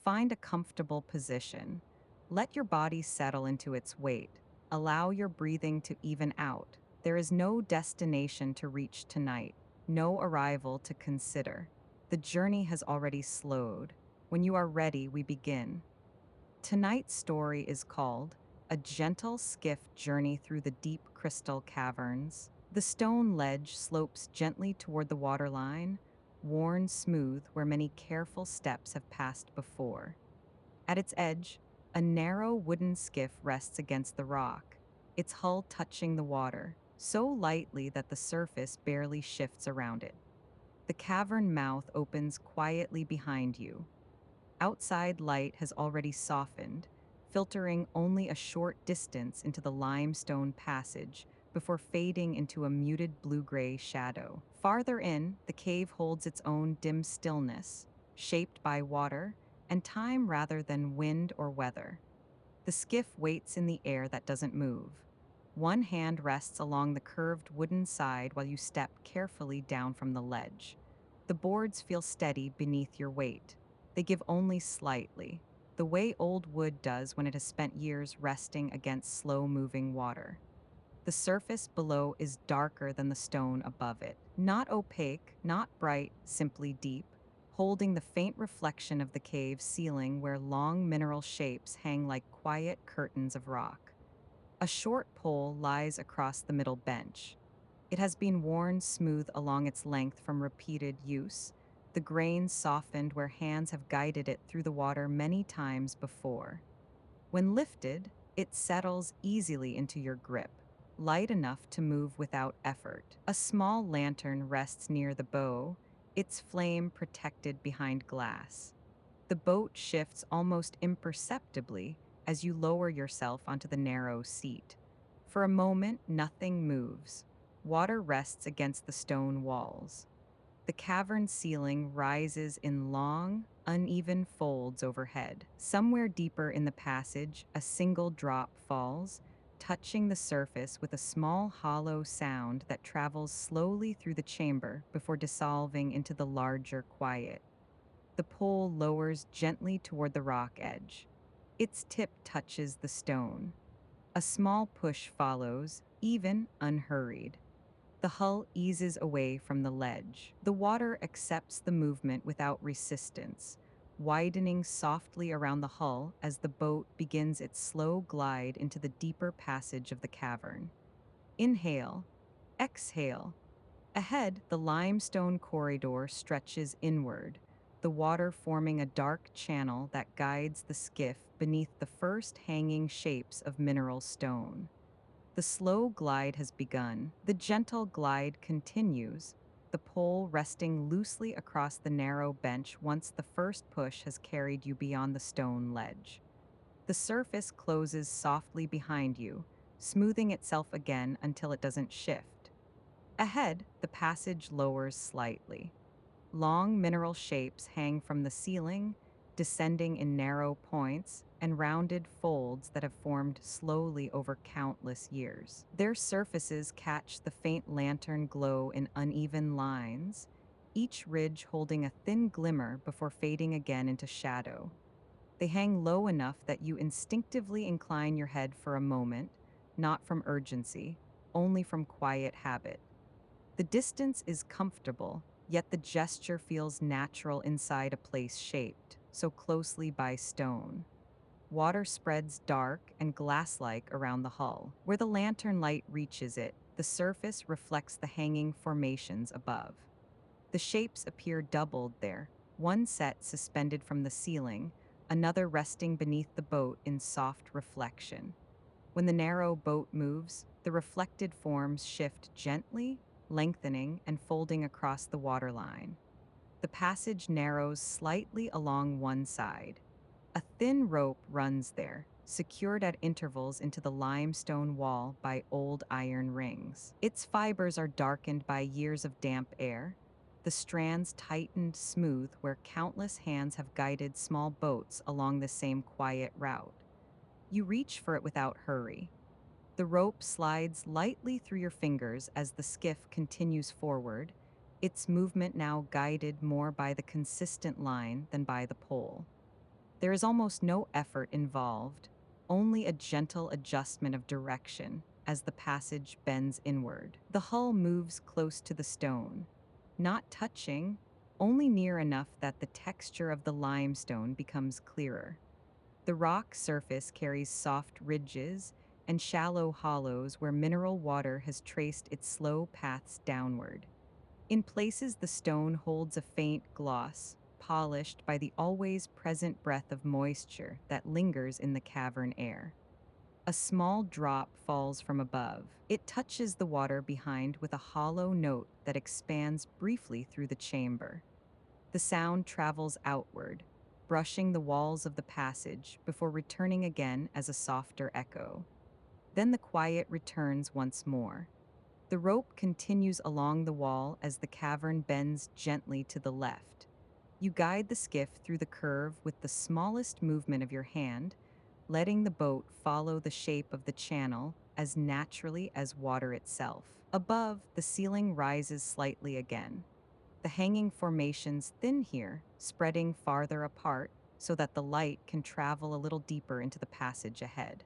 Find a comfortable position. Let your body settle into its weight. Allow your breathing to even out. There is no destination to reach tonight, no arrival to consider. The journey has already slowed. When you are ready, we begin. Tonight's story is called A Gentle Skiff Journey Through the Deep Crystal Caverns. The stone ledge slopes gently toward the waterline, worn smooth where many careful steps have passed before. At its edge, a narrow wooden skiff rests against the rock, its hull touching the water, so lightly that the surface barely shifts around it. The cavern mouth opens quietly behind you. Outside light has already softened, filtering only a short distance into the limestone passage before fading into a muted blue-gray shadow. Farther in, the cave holds its own dim stillness, shaped by water and time rather than wind or weather. The skiff waits in the air that doesn't move. One hand rests along the curved wooden side while you step carefully down from the ledge. The boards feel steady beneath your weight. They give only slightly, the way old wood does when it has spent years resting against slow-moving water. The surface below is darker than the stone above it. Not opaque, not bright, simply deep, holding the faint reflection of the cave ceiling where long mineral shapes hang like quiet curtains of rock. A short pole lies across the middle bench. It has been worn smooth along its length from repeated use, the grain softened where hands have guided it through the water many times before. When lifted, it settles easily into your grip, light enough to move without effort. A small lantern rests near the bow, its flame protected behind glass. The boat shifts almost imperceptibly as you lower yourself onto the narrow seat. For a moment, nothing moves. Water rests against the stone walls. The cavern ceiling rises in long, uneven folds overhead. Somewhere deeper in the passage, a single drop falls, touching the surface with a small hollow sound that travels slowly through the chamber before dissolving into the larger quiet. The pole lowers gently toward the rock edge. Its tip touches the stone. A small push follows, even unhurried. The hull eases away from the ledge. The water accepts the movement without resistance, widening softly around the hull as the boat begins its slow glide into the deeper passage of the cavern. Inhale, exhale. Ahead, the limestone corridor stretches inward, the water forming a dark channel that guides the skiff beneath the first hanging shapes of mineral stone. The slow glide has begun. The gentle glide continues, the pole resting loosely across the narrow bench once the first push has carried you beyond the stone ledge. The surface closes softly behind you, smoothing itself again until it doesn't shift. Ahead, the passage lowers slightly. Long mineral shapes hang from the ceiling, descending in narrow points and rounded folds that have formed slowly over countless years. Their surfaces catch the faint lantern glow in uneven lines, each ridge holding a thin glimmer before fading again into shadow. They hang low enough that you instinctively incline your head for a moment, not from urgency, only from quiet habit. The distance is comfortable, yet the gesture feels natural inside a place shaped so closely by stone. Water spreads dark and glass-like around the hull. Where the lantern light reaches it, the surface reflects the hanging formations above. The shapes appear doubled there, one set suspended from the ceiling, another resting beneath the boat in soft reflection. When the narrow boat moves, the reflected forms shift gently, lengthening and folding across the waterline. The passage narrows slightly along one side. A thin rope runs there, secured at intervals into the limestone wall by old iron rings. Its fibers are darkened by years of damp air, the strands tightened smooth where countless hands have guided small boats along the same quiet route. You reach for it without hurry. The rope slides lightly through your fingers as the skiff continues forward, its movement now guided more by the consistent line than by the pole. There is almost no effort involved, only a gentle adjustment of direction as the passage bends inward. The hull moves close to the stone, not touching, only near enough that the texture of the limestone becomes clearer. The rock surface carries soft ridges and shallow hollows where mineral water has traced its slow paths downward. In places, the stone holds a faint gloss, polished by the always present breath of moisture that lingers in the cavern air. A small drop falls from above. It touches the water behind with a hollow note that expands briefly through the chamber. The sound travels outward, brushing the walls of the passage before returning again as a softer echo. Then the quiet returns once more. The rope continues along the wall as the cavern bends gently to the left. You guide the skiff through the curve with the smallest movement of your hand, letting the boat follow the shape of the channel as naturally as water itself. Above, the ceiling rises slightly again. The hanging formations thin here, spreading farther apart so that the light can travel a little deeper into the passage ahead.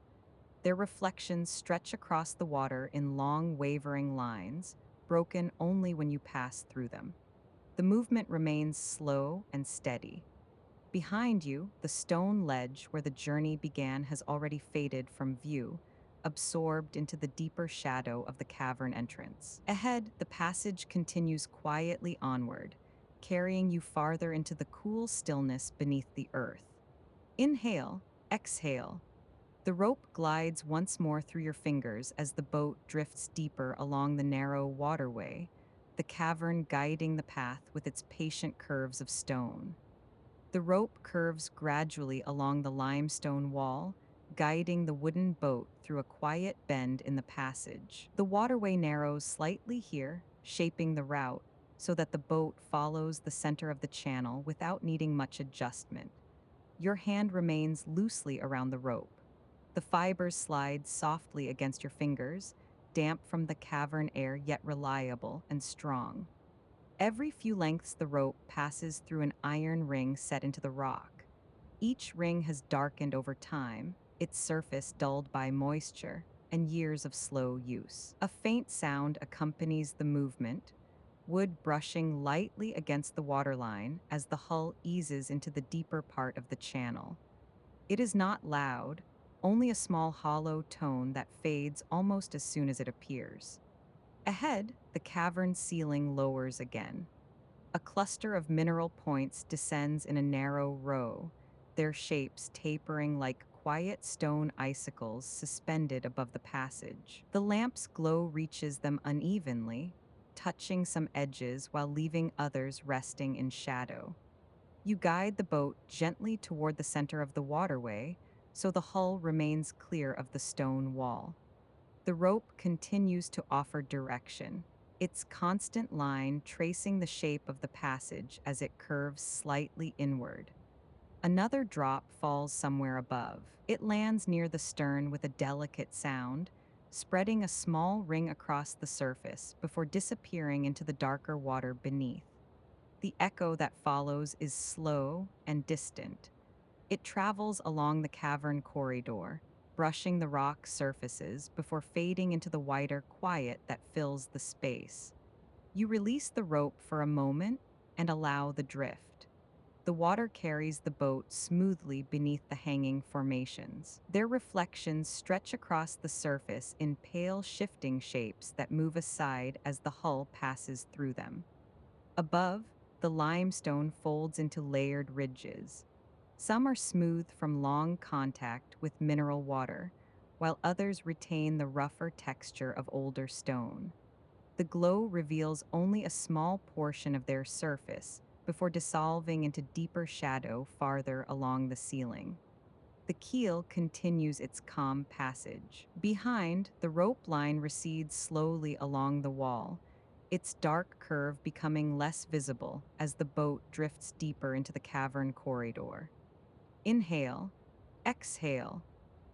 Their reflections stretch across the water in long, wavering lines, broken only when you pass through them. The movement remains slow and steady. Behind you, the stone ledge where the journey began has already faded from view, absorbed into the deeper shadow of the cavern entrance. Ahead, the passage continues quietly onward, carrying you farther into the cool stillness beneath the earth. Inhale, exhale. The rope glides once more through your fingers as the boat drifts deeper along the narrow waterway, the cavern guiding the path with its patient curves of stone. The rope curves gradually along the limestone wall, guiding the wooden boat through a quiet bend in the passage. The waterway narrows slightly here, shaping the route so that the boat follows the center of the channel without needing much adjustment. Your hand remains loosely around the rope. The fibers slide softly against your fingers, damp from the cavern air yet reliable and strong. Every few lengths the rope passes through an iron ring set into the rock. Each ring has darkened over time, its surface dulled by moisture and years of slow use. A faint sound accompanies the movement, wood brushing lightly against the waterline as the hull eases into the deeper part of the channel. It is not loud, only a small hollow tone that fades almost as soon as it appears. Ahead, the cavern ceiling lowers again. A cluster of mineral points descends in a narrow row, their shapes tapering like quiet stone icicles suspended above the passage. The lamp's glow reaches them unevenly, touching some edges while leaving others resting in shadow. You guide the boat gently toward the center of the waterway so the hull remains clear of the stone wall. The rope continues to offer direction, its constant line tracing the shape of the passage as it curves slightly inward. Another drop falls somewhere above. It lands near the stern with a delicate sound, spreading a small ring across the surface before disappearing into the darker water beneath. The echo that follows is slow and distant. It travels along the cavern corridor, brushing the rock surfaces before fading into the wider quiet that fills the space. You release the rope for a moment and allow the drift. The water carries the boat smoothly beneath the hanging formations. Their reflections stretch across the surface in pale shifting shapes that move aside as the hull passes through them. Above, the limestone folds into layered ridges. Some are smooth from long contact with mineral water, while others retain the rougher texture of older stone. The glow reveals only a small portion of their surface before dissolving into deeper shadow farther along the ceiling. The keel continues its calm passage. Behind, the rope line recedes slowly along the wall, its dark curve becoming less visible as the boat drifts deeper into the cavern corridor. Inhale, exhale.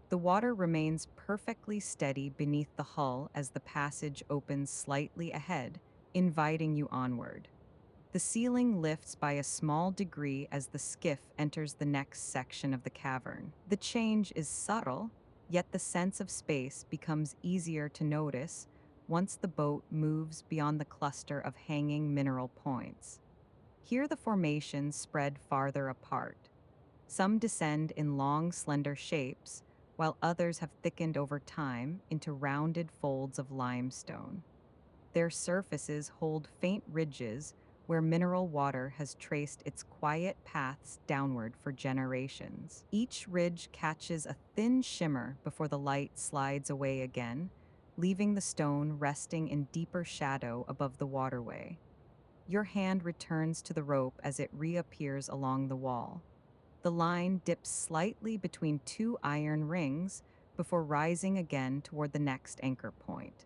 The water remains perfectly steady beneath the hull as the passage opens slightly ahead, inviting you onward. The ceiling lifts by a small degree as the skiff enters the next section of the cavern. The change is subtle, yet the sense of space becomes easier to notice once the boat moves beyond the cluster of hanging mineral points. Here the formations spread farther apart. Some descend in long, slender shapes, while others have thickened over time into rounded folds of limestone. Their surfaces hold faint ridges where mineral water has traced its quiet paths downward for generations. Each ridge catches a thin shimmer before the light slides away again, leaving the stone resting in deeper shadow above the waterway. Your hand returns to the rope as it reappears along the wall. The line dips slightly between two iron rings before rising again toward the next anchor point.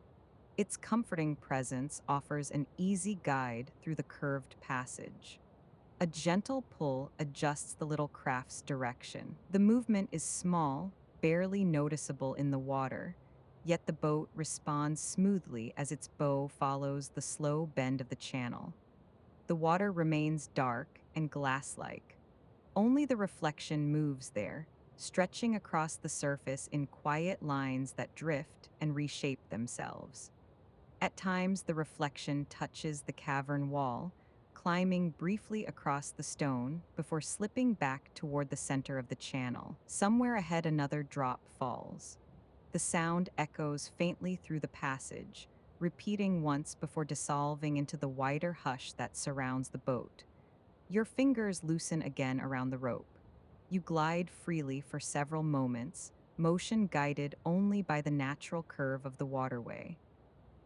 Its comforting presence offers an easy guide through the curved passage. A gentle pull adjusts the little craft's direction. The movement is small, barely noticeable in the water, yet the boat responds smoothly as its bow follows the slow bend of the channel. The water remains dark and glass-like. Only the reflection moves there, stretching across the surface in quiet lines that drift and reshape themselves. At times, the reflection touches the cavern wall, climbing briefly across the stone before slipping back toward the center of the channel. Somewhere ahead, another drop falls. The sound echoes faintly through the passage, repeating once before dissolving into the wider hush that surrounds the boat. Your fingers loosen again around the rope. You glide freely for several moments, motion guided only by the natural curve of the waterway.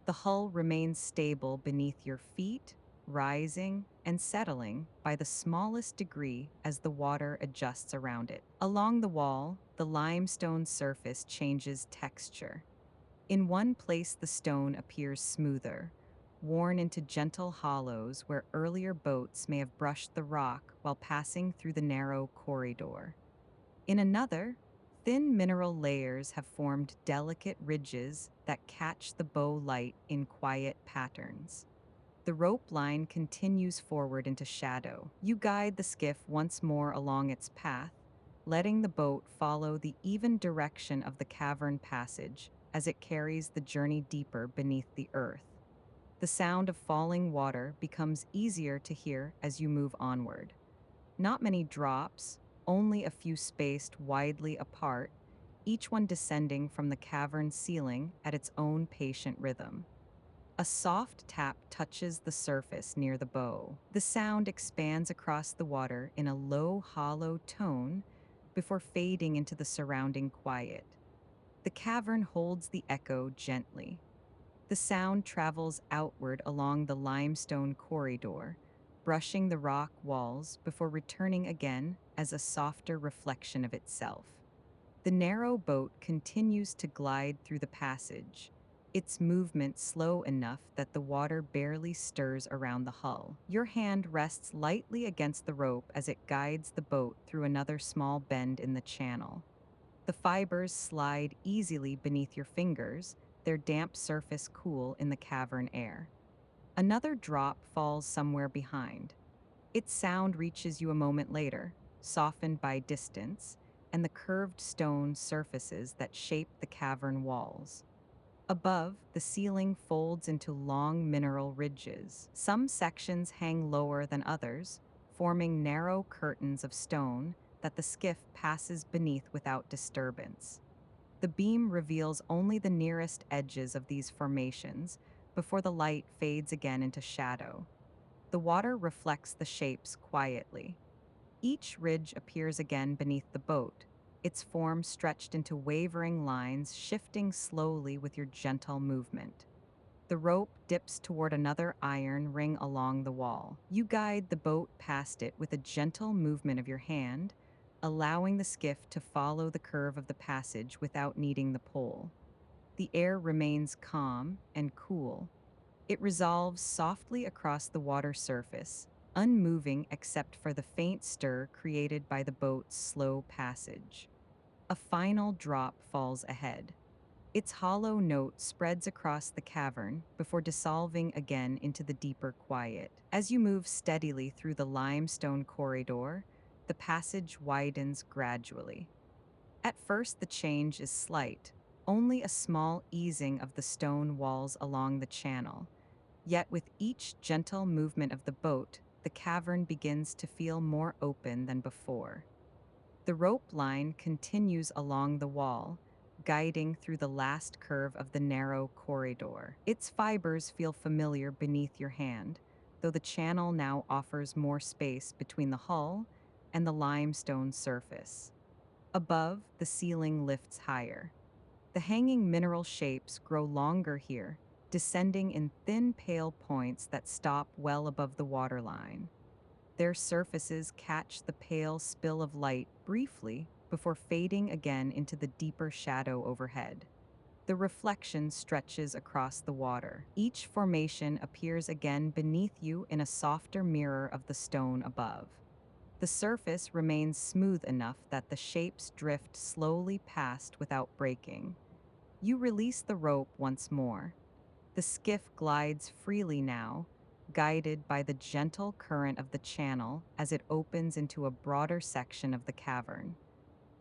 The hull remains stable beneath your feet, rising and settling by the smallest degree as the water adjusts around it. Along the wall, the limestone surface changes texture. In one place, the stone appears smoother, worn into gentle hollows where earlier boats may have brushed the rock while passing through the narrow corridor. In another, thin mineral layers have formed delicate ridges that catch the bow light in quiet patterns. The rope line continues forward into shadow. You guide the skiff once more along its path, letting the boat follow the even direction of the cavern passage as it carries the journey deeper beneath the earth. The sound of falling water becomes easier to hear as you move onward. Not many drops, only a few spaced widely apart, each one descending from the cavern ceiling at its own patient rhythm. A soft tap touches the surface near the bow. The sound expands across the water in a low, hollow tone before fading into the surrounding quiet. The cavern holds the echo gently. The sound travels outward along the limestone corridor, brushing the rock walls before returning again as a softer reflection of itself. The narrow boat continues to glide through the passage, its movement slow enough that the water barely stirs around the hull. Your hand rests lightly against the rope as it guides the boat through another small bend in the channel. The fibers slide easily beneath your fingers, their damp surface cool in the cavern air. Another drop falls somewhere behind. Its sound reaches you a moment later, softened by distance, and the curved stone surfaces that shape the cavern walls. Above, the ceiling folds into long mineral ridges. Some sections hang lower than others, forming narrow curtains of stone that the skiff passes beneath without disturbance. The beam reveals only the nearest edges of these formations before the light fades again into shadow. The water reflects the shapes quietly. Each ridge appears again beneath the boat, its form stretched into wavering lines shifting slowly with your gentle movement. The rope dips toward another iron ring along the wall. You guide the boat past it with a gentle movement of your hand, allowing the skiff to follow the curve of the passage without needing the pole. The air remains calm and cool. It resolves softly across the water surface, unmoving except for the faint stir created by the boat's slow passage. A final drop falls ahead. Its hollow note spreads across the cavern before dissolving again into the deeper quiet. As you move steadily through the limestone corridor, the passage widens gradually. At first, the change is slight, only a small easing of the stone walls along the channel. Yet, with each gentle movement of the boat, the cavern begins to feel more open than before. The rope line continues along the wall, guiding through the last curve of the narrow corridor. Its fibers feel familiar beneath your hand, though the channel now offers more space between the hull and the limestone surface. Above, the ceiling lifts higher. The hanging mineral shapes grow longer here, descending in thin, pale points that stop well above the waterline. Their surfaces catch the pale spill of light briefly before fading again into the deeper shadow overhead. The reflection stretches across the water. Each formation appears again beneath you in a softer mirror of the stone above. The surface remains smooth enough that the shapes drift slowly past without breaking. You release the rope once more. The skiff glides freely now, guided by the gentle current of the channel as it opens into a broader section of the cavern.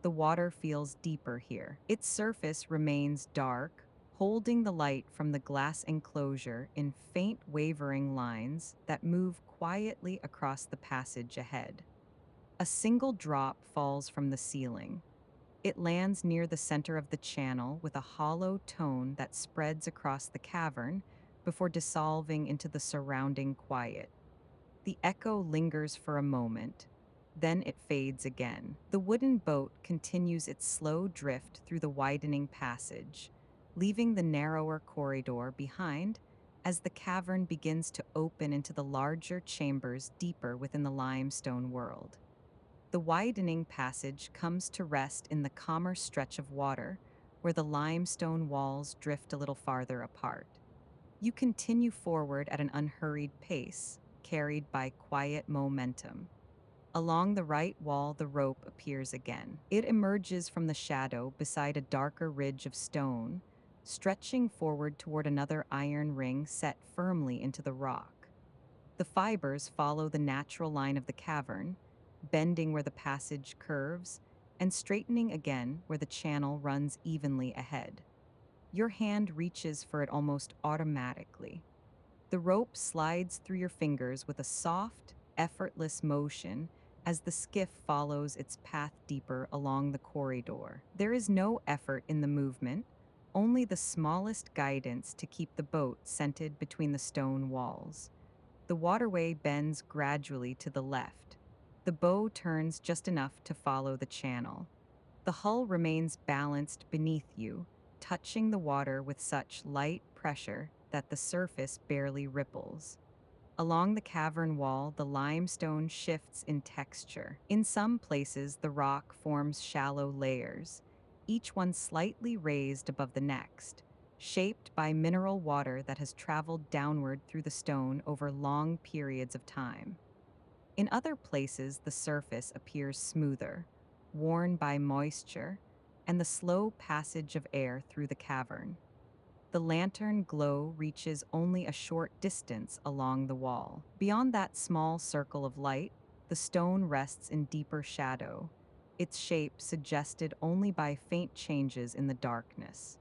The water feels deeper here. Its surface remains dark, holding the light from the glass enclosure in faint wavering lines that move quietly across the passage ahead. A single drop falls from the ceiling. It lands near the center of the channel with a hollow tone that spreads across the cavern before dissolving into the surrounding quiet. The echo lingers for a moment, then it fades again. The wooden boat continues its slow drift through the widening passage, leaving the narrower corridor behind as the cavern begins to open into the larger chambers deeper within the limestone world. The widening passage comes to rest in the calmer stretch of water, where the limestone walls drift a little farther apart. You continue forward at an unhurried pace, carried by quiet momentum. Along the right wall, the rope appears again. It emerges from the shadow beside a darker ridge of stone, stretching forward toward another iron ring set firmly into the rock. The fibers follow the natural line of the cavern, bending where the passage curves and straightening again where the channel runs evenly ahead. Your hand reaches for it almost automatically. The rope slides through your fingers with a soft, effortless motion as the skiff follows its path deeper along the corridor. There is no effort in the movement, only the smallest guidance to keep the boat centered between the stone walls. The waterway bends gradually to the left. The bow turns just enough to follow the channel. The hull remains balanced beneath you, touching the water with such light pressure that the surface barely ripples. Along the cavern wall, the limestone shifts in texture. In some places, the rock forms shallow layers, each one slightly raised above the next, shaped by mineral water that has traveled downward through the stone over long periods of time. In other places, the surface appears smoother, worn by moisture and the slow passage of air through the cavern. The lantern glow reaches only a short distance along the wall. Beyond that small circle of light, the stone rests in deeper shadow, its shape suggested only by faint changes in the darkness.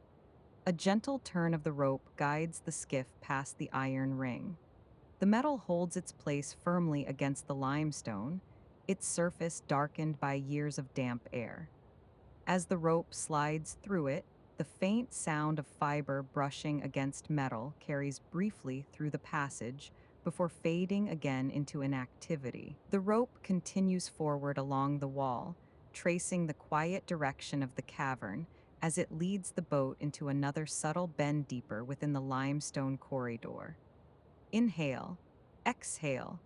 A gentle turn of the rope guides the skiff past the iron ring. The metal holds its place firmly against the limestone, its surface darkened by years of damp air. As the rope slides through it, the faint sound of fiber brushing against metal carries briefly through the passage before fading again into inactivity. The rope continues forward along the wall, tracing the quiet direction of the cavern as it leads the boat into another subtle bend deeper within the limestone corridor. Inhale, exhale.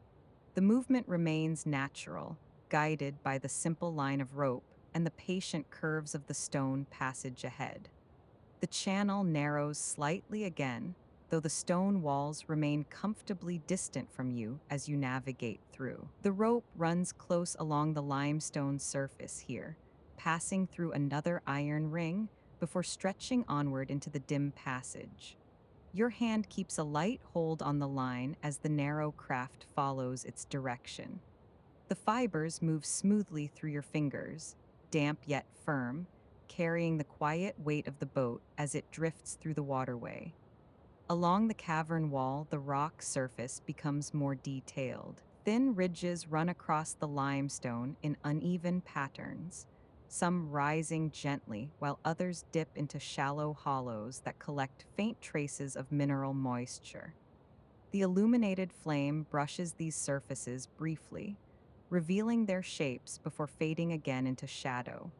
The movement remains natural, guided by the simple line of rope and the patient curves of the stone passage ahead. The channel narrows slightly again, though the stone walls remain comfortably distant from you as you navigate through. The rope runs close along the limestone surface here, passing through another iron ring before stretching onward into the dim passage. Your hand keeps a light hold on the line as the narrow craft follows its direction. The fibers move smoothly through your fingers, damp yet firm, carrying the quiet weight of the boat as it drifts through the waterway. Along the cavern wall, the rock surface becomes more detailed. Thin ridges run across the limestone in uneven patterns, some rising gently while others dip into shallow hollows that collect faint traces of mineral moisture. The illuminated flame brushes these surfaces briefly, revealing their shapes before fading again into shadow.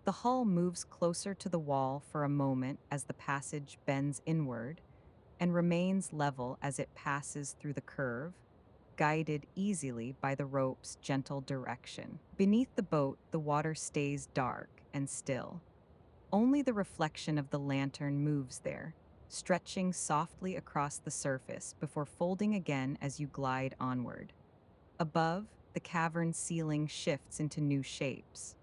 The hull moves closer to the wall for a moment as the passage bends inward and remains level as it passes through the curve, guided easily by the rope's gentle direction. Beneath the boat, the water stays dark and still. Only the reflection of the lantern moves there, stretching softly across the surface before folding again as you glide onward. Above, the cavern ceiling shifts into new shapes.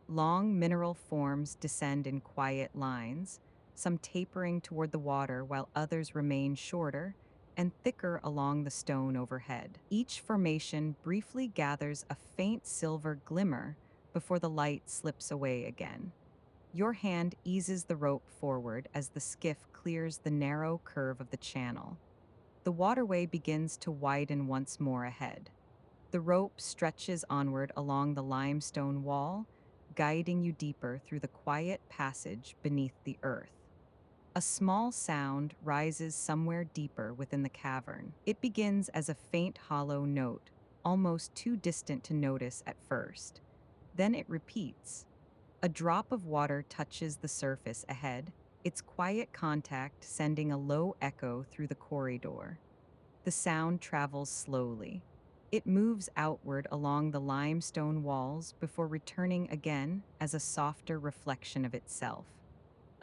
Long mineral forms descend in quiet lines, some tapering toward the water while others remain shorter and thicker along the stone overhead. Each formation briefly gathers a faint silver glimmer before the light slips away again. Your hand eases the rope forward as the skiff clears the narrow curve of the channel. The waterway begins to widen once more ahead. The rope stretches onward along the limestone wall, guiding you deeper through the quiet passage beneath the earth. A small sound rises somewhere deeper within the cavern. It begins as a faint hollow note, almost too distant to notice at first. Then it repeats. A drop of water touches the surface ahead, its quiet contact sending a low echo through the corridor. The sound travels slowly. It moves outward along the limestone walls before returning again as a softer reflection of itself.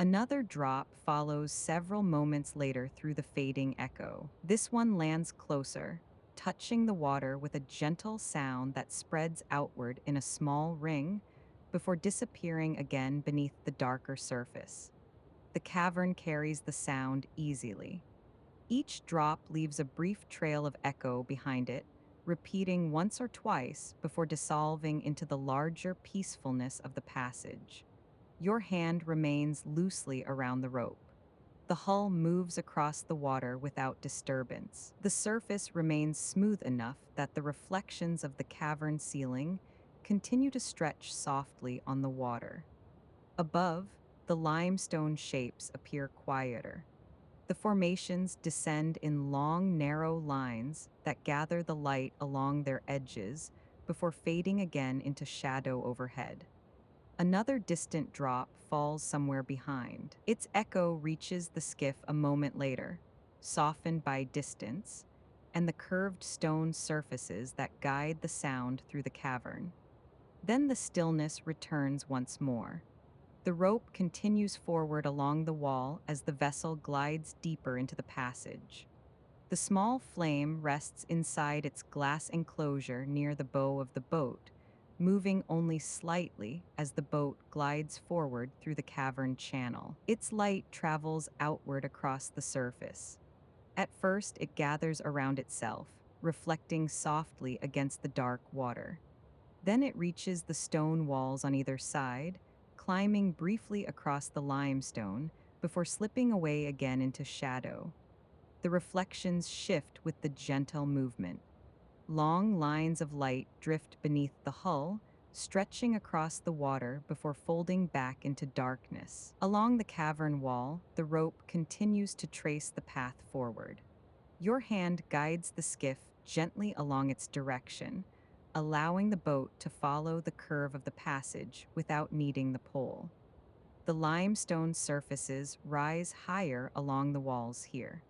Another drop follows several moments later through the fading echo. This one lands closer, touching the water with a gentle sound that spreads outward in a small ring before disappearing again beneath the darker surface. The cavern carries the sound easily. Each drop leaves a brief trail of echo behind it, repeating once or twice before dissolving into the larger peacefulness of the passage. Your hand remains loosely around the rope. The hull moves across the water without disturbance. The surface remains smooth enough that the reflections of the cavern ceiling continue to stretch softly on the water. Above, the limestone shapes appear quieter. The formations descend in long, narrow lines that gather the light along their edges before fading again into shadow overhead. Another distant drop falls somewhere behind. Its echo reaches the skiff a moment later, softened by distance, and the curved stone surfaces that guide the sound through the cavern. Then the stillness returns once more. The rope continues forward along the wall as the vessel glides deeper into the passage. The small flame rests inside its glass enclosure near the bow of the boat, moving only slightly as the boat glides forward through the cavern channel. Its light travels outward across the surface. At first, it gathers around itself, reflecting softly against the dark water. Then it reaches the stone walls on either side, climbing briefly across the limestone before slipping away again into shadow. The reflections shift with the gentle movement. Long lines of light drift beneath the hull, stretching across the water before folding back into darkness. Along the cavern wall, the rope continues to trace the path forward. Your hand guides the skiff gently along its direction, allowing the boat to follow the curve of the passage without needing the pole. The limestone surfaces rise higher along the walls here.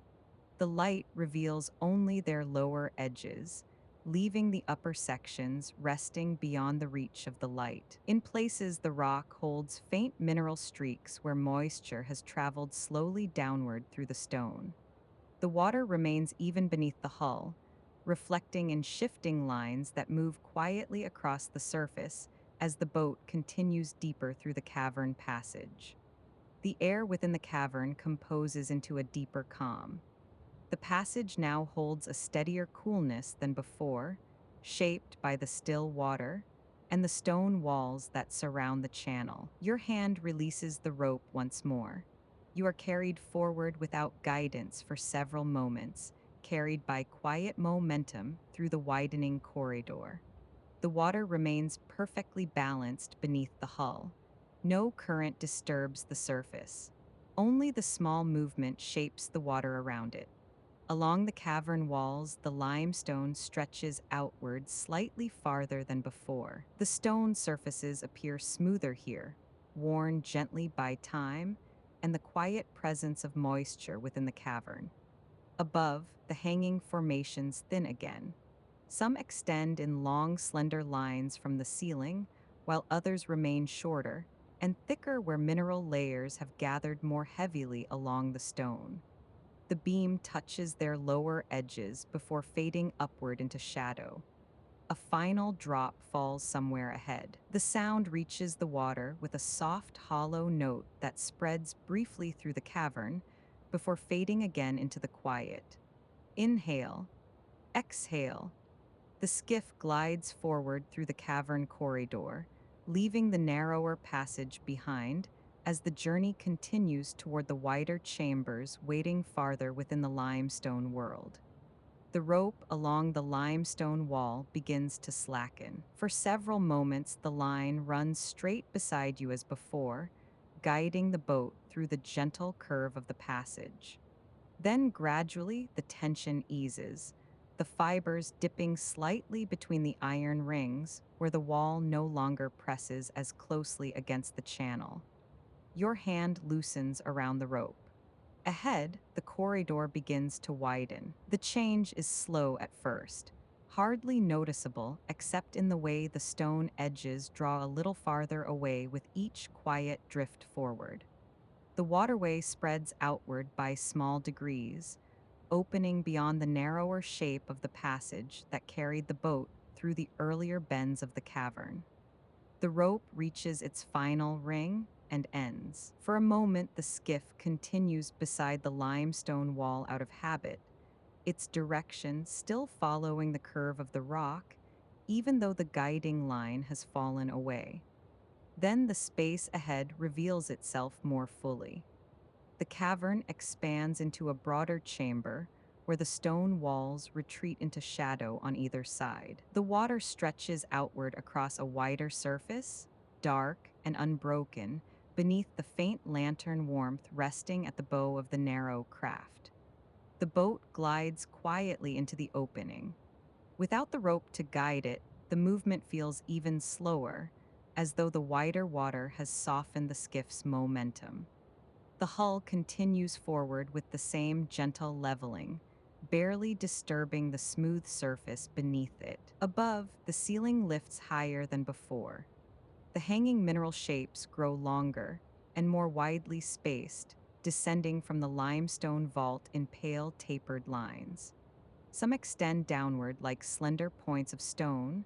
The light reveals only their lower edges, leaving the upper sections resting beyond the reach of the light. In places, the rock holds faint mineral streaks where moisture has traveled slowly downward through the stone. The water remains even beneath the hull, reflecting in shifting lines that move quietly across the surface as the boat continues deeper through the cavern passage. The air within the cavern composes into a deeper calm. The passage now holds a steadier coolness than before, shaped by the still water and the stone walls that surround the channel. Your hand releases the rope once more. You are carried forward without guidance for several moments, carried by quiet momentum through the widening corridor. The water remains perfectly balanced beneath the hull. No current disturbs the surface. Only the small movement shapes the water around it. Along the cavern walls, the limestone stretches outward slightly farther than before. The stone surfaces appear smoother here, worn gently by time and the quiet presence of moisture within the cavern. Above, the hanging formations thin again. Some extend in long, slender lines from the ceiling, while others remain shorter and thicker where mineral layers have gathered more heavily along the stone. The beam touches their lower edges before fading upward into shadow. A final drop falls somewhere ahead. The sound reaches the water with a soft, hollow note that spreads briefly through the cavern before fading again into the quiet. Inhale, exhale. The skiff glides forward through the cavern corridor, leaving the narrower passage behind as the journey continues toward the wider chambers waiting farther within the limestone world. The rope along the limestone wall begins to slacken. For several moments, the line runs straight beside you as before, guiding the boat through the gentle curve of the passage. Then gradually, the tension eases, the fibers dipping slightly between the iron rings where the wall no longer presses as closely against the channel. Your hand loosens around the rope. Ahead, the corridor begins to widen. The change is slow at first, hardly noticeable except in the way the stone edges draw a little farther away with each quiet drift forward. The waterway spreads outward by small degrees, opening beyond the narrower shape of the passage that carried the boat through the earlier bends of the cavern. The rope reaches its final ring and ends. For a moment, the skiff continues beside the limestone wall out of habit, its direction still following the curve of the rock, even though the guiding line has fallen away. Then the space ahead reveals itself more fully. The cavern expands into a broader chamber where the stone walls retreat into shadow on either side. The water stretches outward across a wider surface, dark and unbroken, beneath the faint lantern warmth resting at the bow of the narrow craft. The boat glides quietly into the opening. Without the rope to guide it, the movement feels even slower, as though the wider water has softened the skiff's momentum. The hull continues forward with the same gentle leveling, barely disturbing the smooth surface beneath it. Above, the ceiling lifts higher than before. The hanging mineral shapes grow longer and more widely spaced, descending from the limestone vault in pale, tapered lines. Some extend downward like slender points of stone,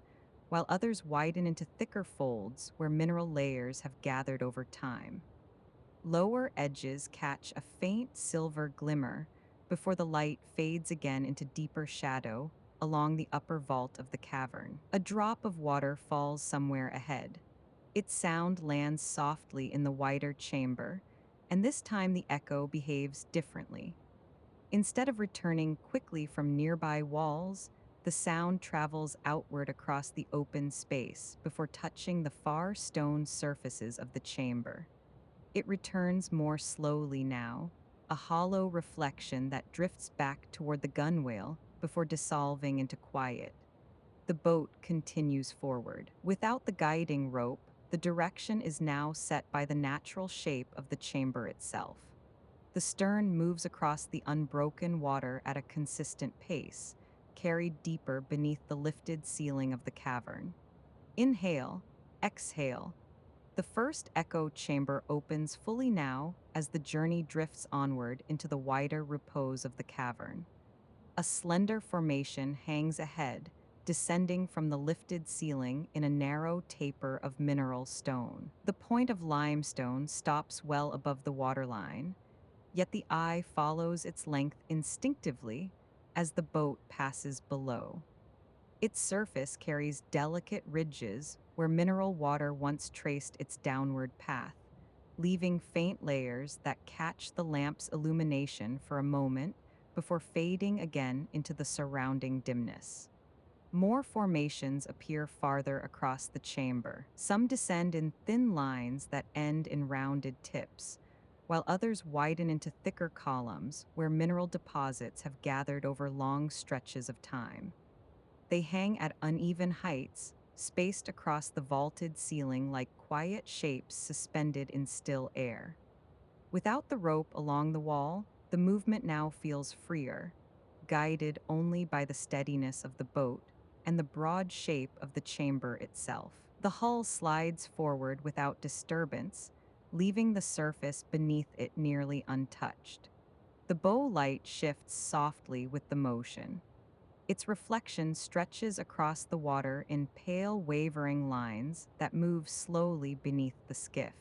while others widen into thicker folds where mineral layers have gathered over time. Lower edges catch a faint silver glimmer before the light fades again into deeper shadow along the upper vault of the cavern. A drop of water falls somewhere ahead. Its sound lands softly in the wider chamber, and this time the echo behaves differently. Instead of returning quickly from nearby walls, the sound travels outward across the open space before touching the far stone surfaces of the chamber. It returns more slowly now, a hollow reflection that drifts back toward the gunwale before dissolving into quiet. The boat continues forward. Without the guiding rope, the direction is now set by the natural shape of the chamber itself. The stern moves across the unbroken water at a consistent pace, carried deeper beneath the lifted ceiling of the cavern. Inhale, exhale. The first echo chamber opens fully now as the journey drifts onward into the wider repose of the cavern. A slender formation hangs ahead, descending from the lifted ceiling in a narrow taper of mineral stone. The point of limestone stops well above the waterline, yet the eye follows its length instinctively as the boat passes below. Its surface carries delicate ridges where mineral water once traced its downward path, leaving faint layers that catch the lamp's illumination for a moment before fading again into the surrounding dimness. More formations appear farther across the chamber. Some descend in thin lines that end in rounded tips, while others widen into thicker columns where mineral deposits have gathered over long stretches of time. They hang at uneven heights, spaced across the vaulted ceiling like quiet shapes suspended in still air. Without the rope along the wall, the movement now feels freer, guided only by the steadiness of the boat and the broad shape of the chamber itself. The hull slides forward without disturbance, leaving the surface beneath it nearly untouched. The bow light shifts softly with the motion. Its reflection stretches across the water in pale, wavering lines that move slowly beneath the skiff.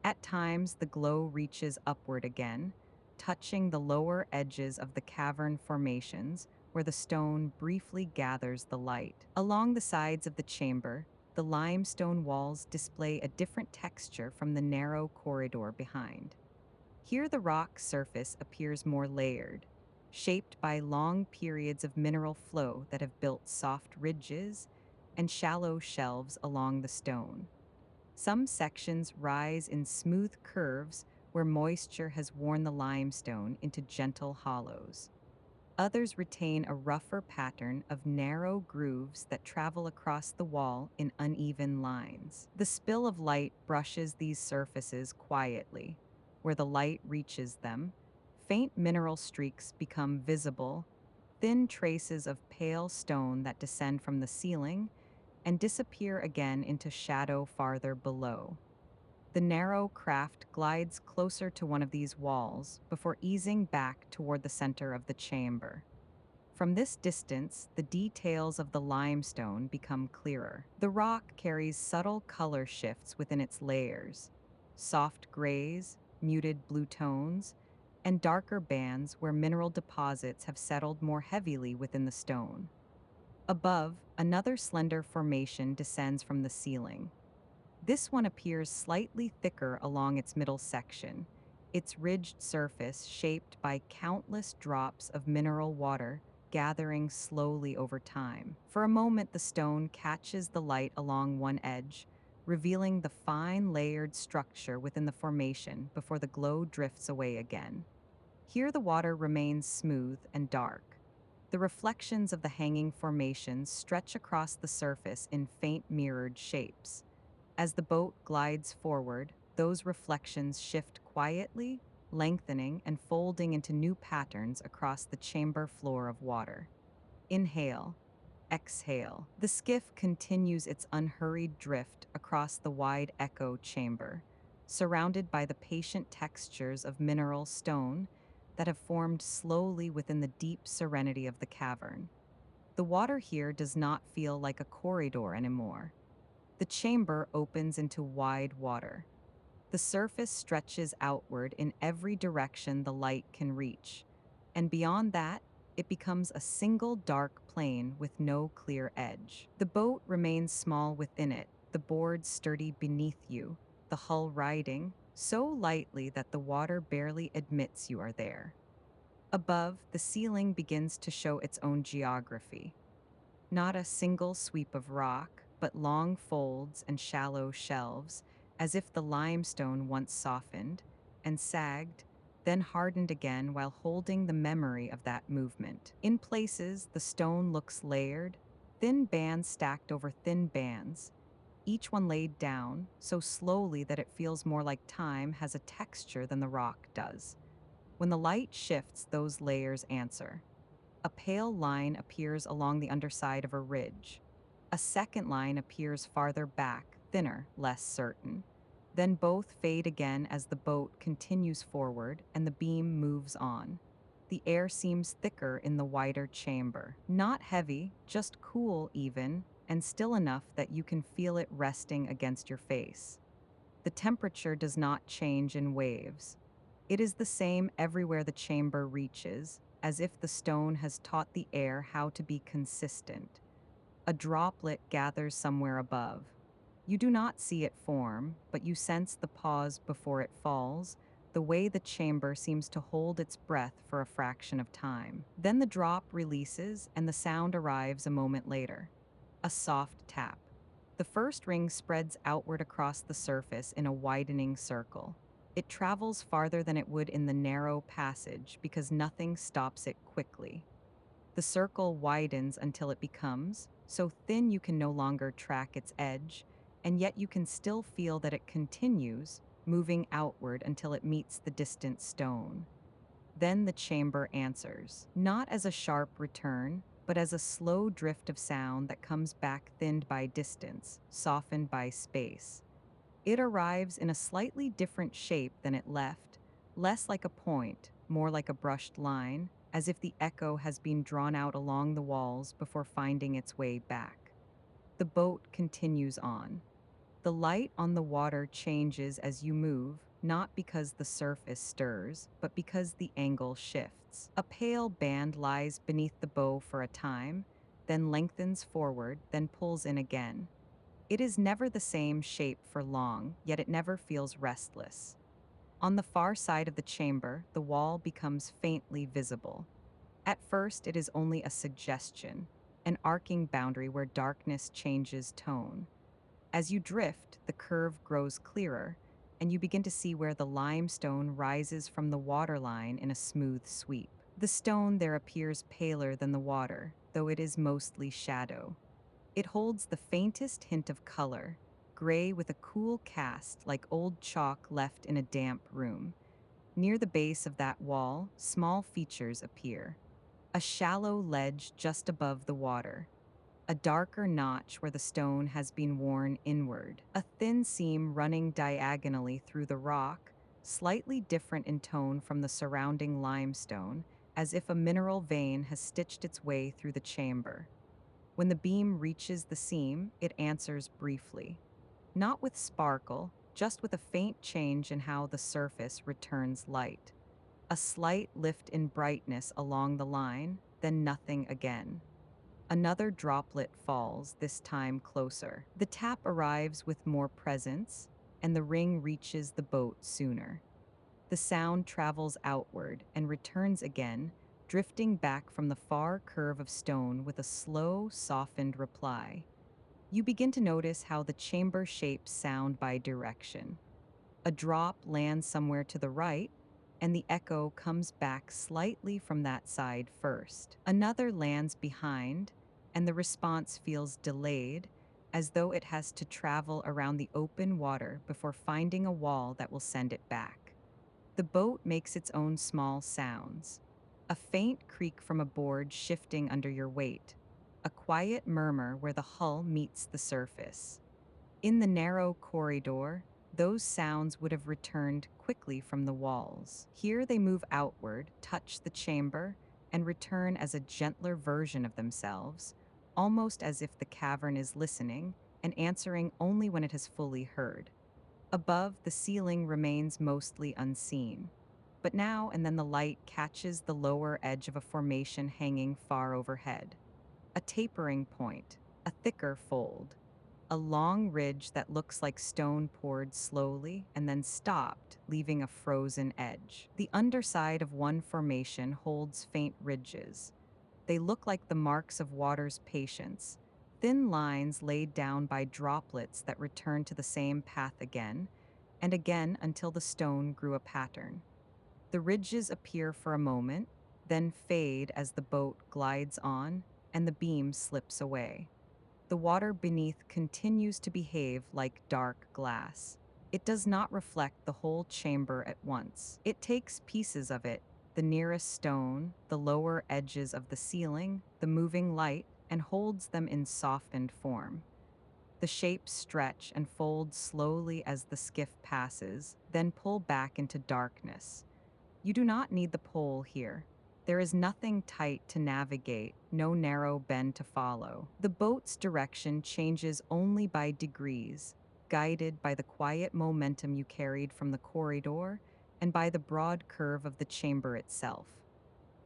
At times, the glow reaches upward again, touching the lower edges of the cavern formations where the stone briefly gathers the light. Along the sides of the chamber, the limestone walls display a different texture from the narrow corridor behind. Here, the rock surface appears more layered, shaped by long periods of mineral flow that have built soft ridges and shallow shelves along the stone. Some sections rise in smooth curves where moisture has worn the limestone into gentle hollows. Others retain a rougher pattern of narrow grooves that travel across the wall in uneven lines. The spill of light brushes these surfaces quietly. Where the light reaches them, faint mineral streaks become visible, thin traces of pale stone that descend from the ceiling and disappear again into shadow farther below. The narrow craft glides closer to one of these walls before easing back toward the center of the chamber. From this distance, the details of the limestone become clearer. The rock carries subtle color shifts within its layers: soft grays, muted blue tones, and darker bands where mineral deposits have settled more heavily within the stone. Above, another slender formation descends from the ceiling. This one appears slightly thicker along its middle section, its ridged surface shaped by countless drops of mineral water gathering slowly over time. For a moment, the stone catches the light along one edge, revealing the fine layered structure within the formation before the glow drifts away again. Here, the water remains smooth and dark. The reflections of the hanging formations stretch across the surface in faint mirrored shapes. As the boat glides forward, those reflections shift quietly, lengthening and folding into new patterns across the chamber floor of water. Inhale, exhale. The skiff continues its unhurried drift across the wide echo chamber, surrounded by the patient textures of mineral stone that have formed slowly within the deep serenity of the cavern. The water here does not feel like a corridor anymore. The chamber opens into wide water. The surface stretches outward in every direction the light can reach, and beyond that, it becomes a single dark plane with no clear edge. The boat remains small within it, the boards sturdy beneath you, the hull riding so lightly that the water barely admits you are there. Above, the ceiling begins to show its own geography. Not a single sweep of rock, but long folds and shallow shelves, as if the limestone once softened and sagged, then hardened again while holding the memory of that movement. In places, the stone looks layered, thin bands stacked over thin bands, each one laid down so slowly that it feels more like time has a texture than the rock does. When the light shifts, those layers answer. A pale line appears along the underside of a ridge. A second line appears farther back, thinner, less certain. Then both fade again as the boat continues forward and the beam moves on. The air seems thicker in the wider chamber. Not heavy, just cool even, and still enough that you can feel it resting against your face. The temperature does not change in waves. It is the same everywhere the chamber reaches, as if the stone has taught the air how to be consistent. A droplet gathers somewhere above. You do not see it form, but you sense the pause before it falls, the way the chamber seems to hold its breath for a fraction of time. Then the drop releases and the sound arrives a moment later. A soft tap. The first ring spreads outward across the surface in a widening circle. It travels farther than it would in the narrow passage because nothing stops it quickly. The circle widens until it becomes so thin you can no longer track its edge, and yet you can still feel that it continues, moving outward until it meets the distant stone. Then the chamber answers, not as a sharp return, but as a slow drift of sound that comes back thinned by distance, softened by space. It arrives in a slightly different shape than it left, less like a point, more like a brushed line, as if the echo has been drawn out along the walls before finding its way back. The boat continues on. The light on the water changes as you move, not because the surface stirs, but because the angle shifts. A pale band lies beneath the bow for a time, then lengthens forward, then pulls in again. It is never the same shape for long, yet it never feels restless. On the far side of the chamber, the wall becomes faintly visible. At first, it is only a suggestion, an arcing boundary where darkness changes tone. As you drift, the curve grows clearer, and you begin to see where the limestone rises from the waterline in a smooth sweep. The stone there appears paler than the water, though it is mostly shadow. It holds the faintest hint of color, gray with a cool cast like old chalk left in a damp room. Near the base of that wall, small features appear. A shallow ledge just above the water, a darker notch where the stone has been worn inward, a thin seam running diagonally through the rock, slightly different in tone from the surrounding limestone, as if a mineral vein has stitched its way through the chamber. When the beam reaches the seam, it answers briefly. Not with sparkle, just with a faint change in how the surface returns light. A slight lift in brightness along the line, then nothing again. Another droplet falls, this time closer. The tap arrives with more presence, and the ring reaches the boat sooner. The sound travels outward and returns again, drifting back from the far curve of stone with a slow, softened reply. You begin to notice how the chamber shapes sound by direction. A drop lands somewhere to the right, and the echo comes back slightly from that side first. Another lands behind, and the response feels delayed, as though it has to travel around the open water before finding a wall that will send it back. The boat makes its own small sounds. A faint creak from a board shifting under your weight. A quiet murmur where the hull meets the surface. In the narrow corridor, those sounds would have returned quickly from the walls. Here they move outward, touch the chamber, and return as a gentler version of themselves, almost as if the cavern is listening and answering only when it has fully heard. Above, the ceiling remains mostly unseen, but now and then the light catches the lower edge of a formation hanging far overhead. A tapering point, a thicker fold, a long ridge that looks like stone poured slowly and then stopped, leaving a frozen edge. The underside of one formation holds faint ridges. They look like the marks of water's patience, thin lines laid down by droplets that return to the same path again and again until the stone grew a pattern. The ridges appear for a moment, then fade as the boat glides on and the beam slips away. The water beneath continues to behave like dark glass. It does not reflect the whole chamber at once. It takes pieces of it, the nearest stone, the lower edges of the ceiling, the moving light, and holds them in softened form. The shapes stretch and fold slowly as the skiff passes, then pull back into darkness. You do not need the pole here. There is nothing tight to navigate, no narrow bend to follow. The boat's direction changes only by degrees, guided by the quiet momentum you carried from the corridor and by the broad curve of the chamber itself.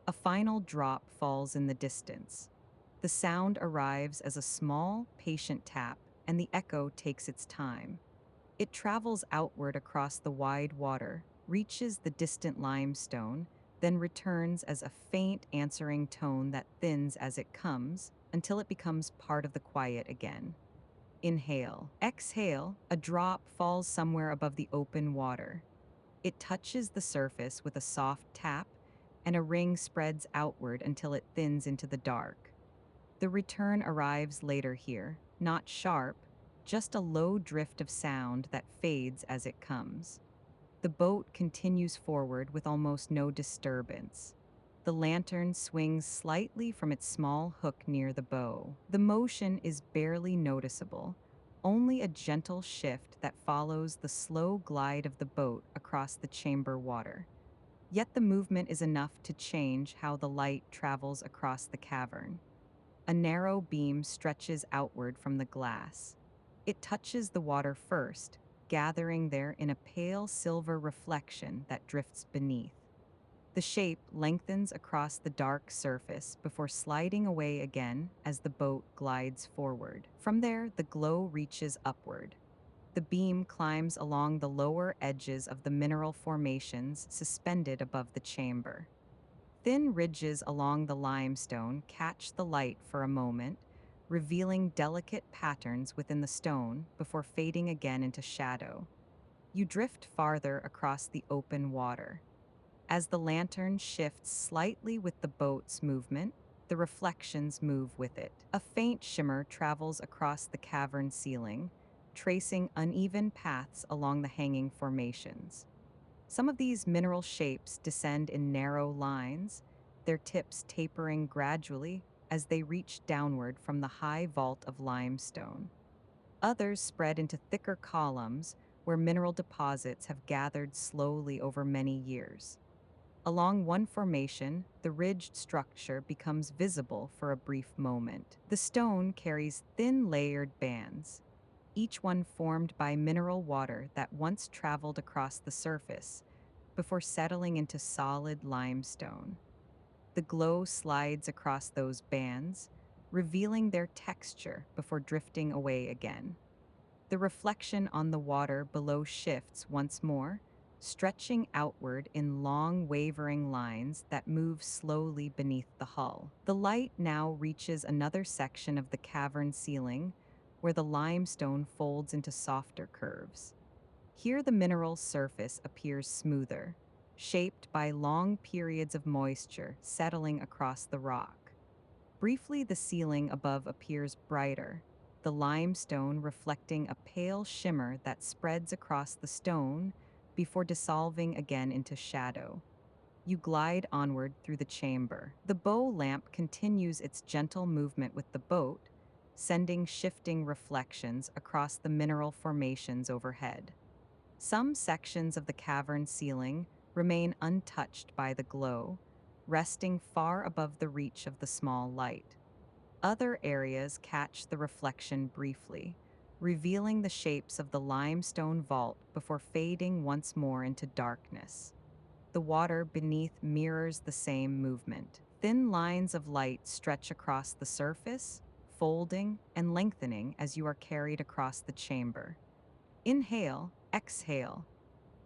A final drop falls in the distance. The sound arrives as a small, patient tap, and the echo takes its time. It travels outward across the wide water, reaches the distant limestone, then returns as a faint answering tone that thins as it comes until it becomes part of the quiet again. Inhale. Exhale, a drop falls somewhere above the open water. It touches the surface with a soft tap, and a ring spreads outward until it thins into the dark. The return arrives later here, not sharp, just a low drift of sound that fades as it comes. The boat continues forward with almost no disturbance. The lantern swings slightly from its small hook near the bow. The motion is barely noticeable, only a gentle shift that follows the slow glide of the boat across the chamber water. Yet the movement is enough to change how the light travels across the cavern. A narrow beam stretches outward from the glass. It touches the water first, gathering there in a pale silver reflection that drifts beneath. The shape lengthens across the dark surface before sliding away again as the boat glides forward. From there, the glow reaches upward. The beam climbs along the lower edges of the mineral formations suspended above the chamber. Thin ridges along the limestone catch the light for a moment, revealing delicate patterns within the stone before fading again into shadow. You drift farther across the open water. As the lantern shifts slightly with the boat's movement, the reflections move with it. A faint shimmer travels across the cavern ceiling, tracing uneven paths along the hanging formations. Some of these mineral shapes descend in narrow lines, their tips tapering gradually as they reach downward from the high vault of limestone. Others spread into thicker columns where mineral deposits have gathered slowly over many years. Along one formation, the ridged structure becomes visible for a brief moment. The stone carries thin layered bands, each one formed by mineral water that once traveled across the surface before settling into solid limestone. The glow slides across those bands, revealing their texture before drifting away again. The reflection on the water below shifts once more, stretching outward in long, wavering lines that move slowly beneath the hull. The light now reaches another section of the cavern ceiling, where the limestone folds into softer curves. Here the mineral surface appears smoother, shaped by long periods of moisture settling across the rock. Briefly, the ceiling above appears brighter, the limestone reflecting a pale shimmer that spreads across the stone before dissolving again into shadow. You glide onward through the chamber. The bow lamp continues its gentle movement with the boat, sending shifting reflections across the mineral formations overhead. Some sections of the cavern ceiling remain untouched by the glow, resting far above the reach of the small light. Other areas catch the reflection briefly, revealing the shapes of the limestone vault before fading once more into darkness. The water beneath mirrors the same movement. Thin lines of light stretch across the surface, folding and lengthening as you are carried across the chamber. Inhale, exhale.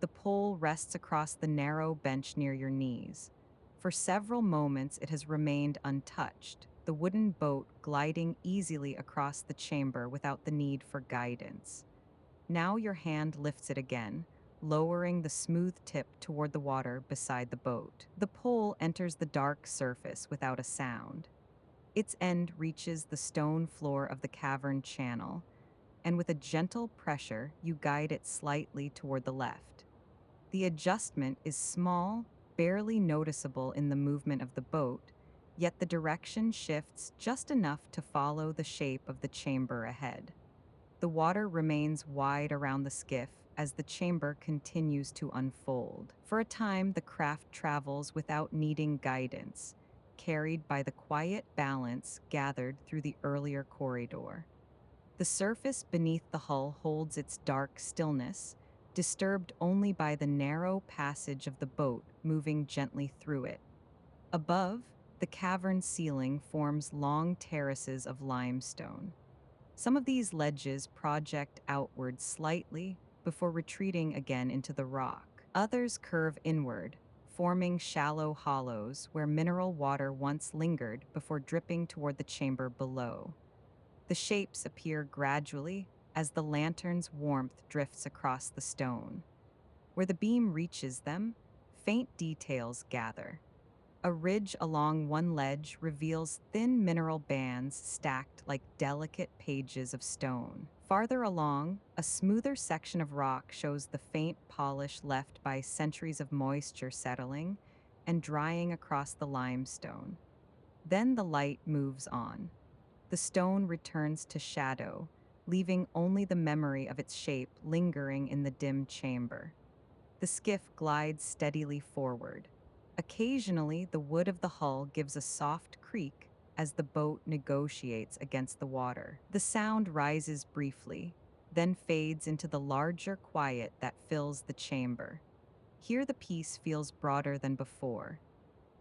The pole rests across the narrow bench near your knees. For several moments, it has remained untouched, the wooden boat gliding easily across the chamber without the need for guidance. Now your hand lifts it again, lowering the smooth tip toward the water beside the boat. The pole enters the dark surface without a sound. Its end reaches the stone floor of the cavern channel, and with a gentle pressure, you guide it slightly toward the left. The adjustment is small, barely noticeable in the movement of the boat, yet the direction shifts just enough to follow the shape of the chamber ahead. The water remains wide around the skiff, as the chamber continues to unfold. For a time, the craft travels without needing guidance, carried by the quiet balance gathered through the earlier corridor. The surface beneath the hull holds its dark stillness, disturbed only by the narrow passage of the boat moving gently through it. Above, the cavern ceiling forms long terraces of limestone. Some of these ledges project outward slightly before retreating again into the rock. Others curve inward, forming shallow hollows where mineral water once lingered before dripping toward the chamber below. The shapes appear gradually as the lantern's warmth drifts across the stone. Where the beam reaches them, faint details gather. A ridge along one ledge reveals thin mineral bands stacked like delicate pages of stone. Farther along, a smoother section of rock shows the faint polish left by centuries of moisture settling and drying across the limestone. Then the light moves on. The stone returns to shadow, leaving only the memory of its shape lingering in the dim chamber. The skiff glides steadily forward. Occasionally, the wood of the hull gives a soft creak as the boat negotiates against the water. The sound rises briefly, then fades into the larger quiet that fills the chamber. Here, the peace feels broader than before.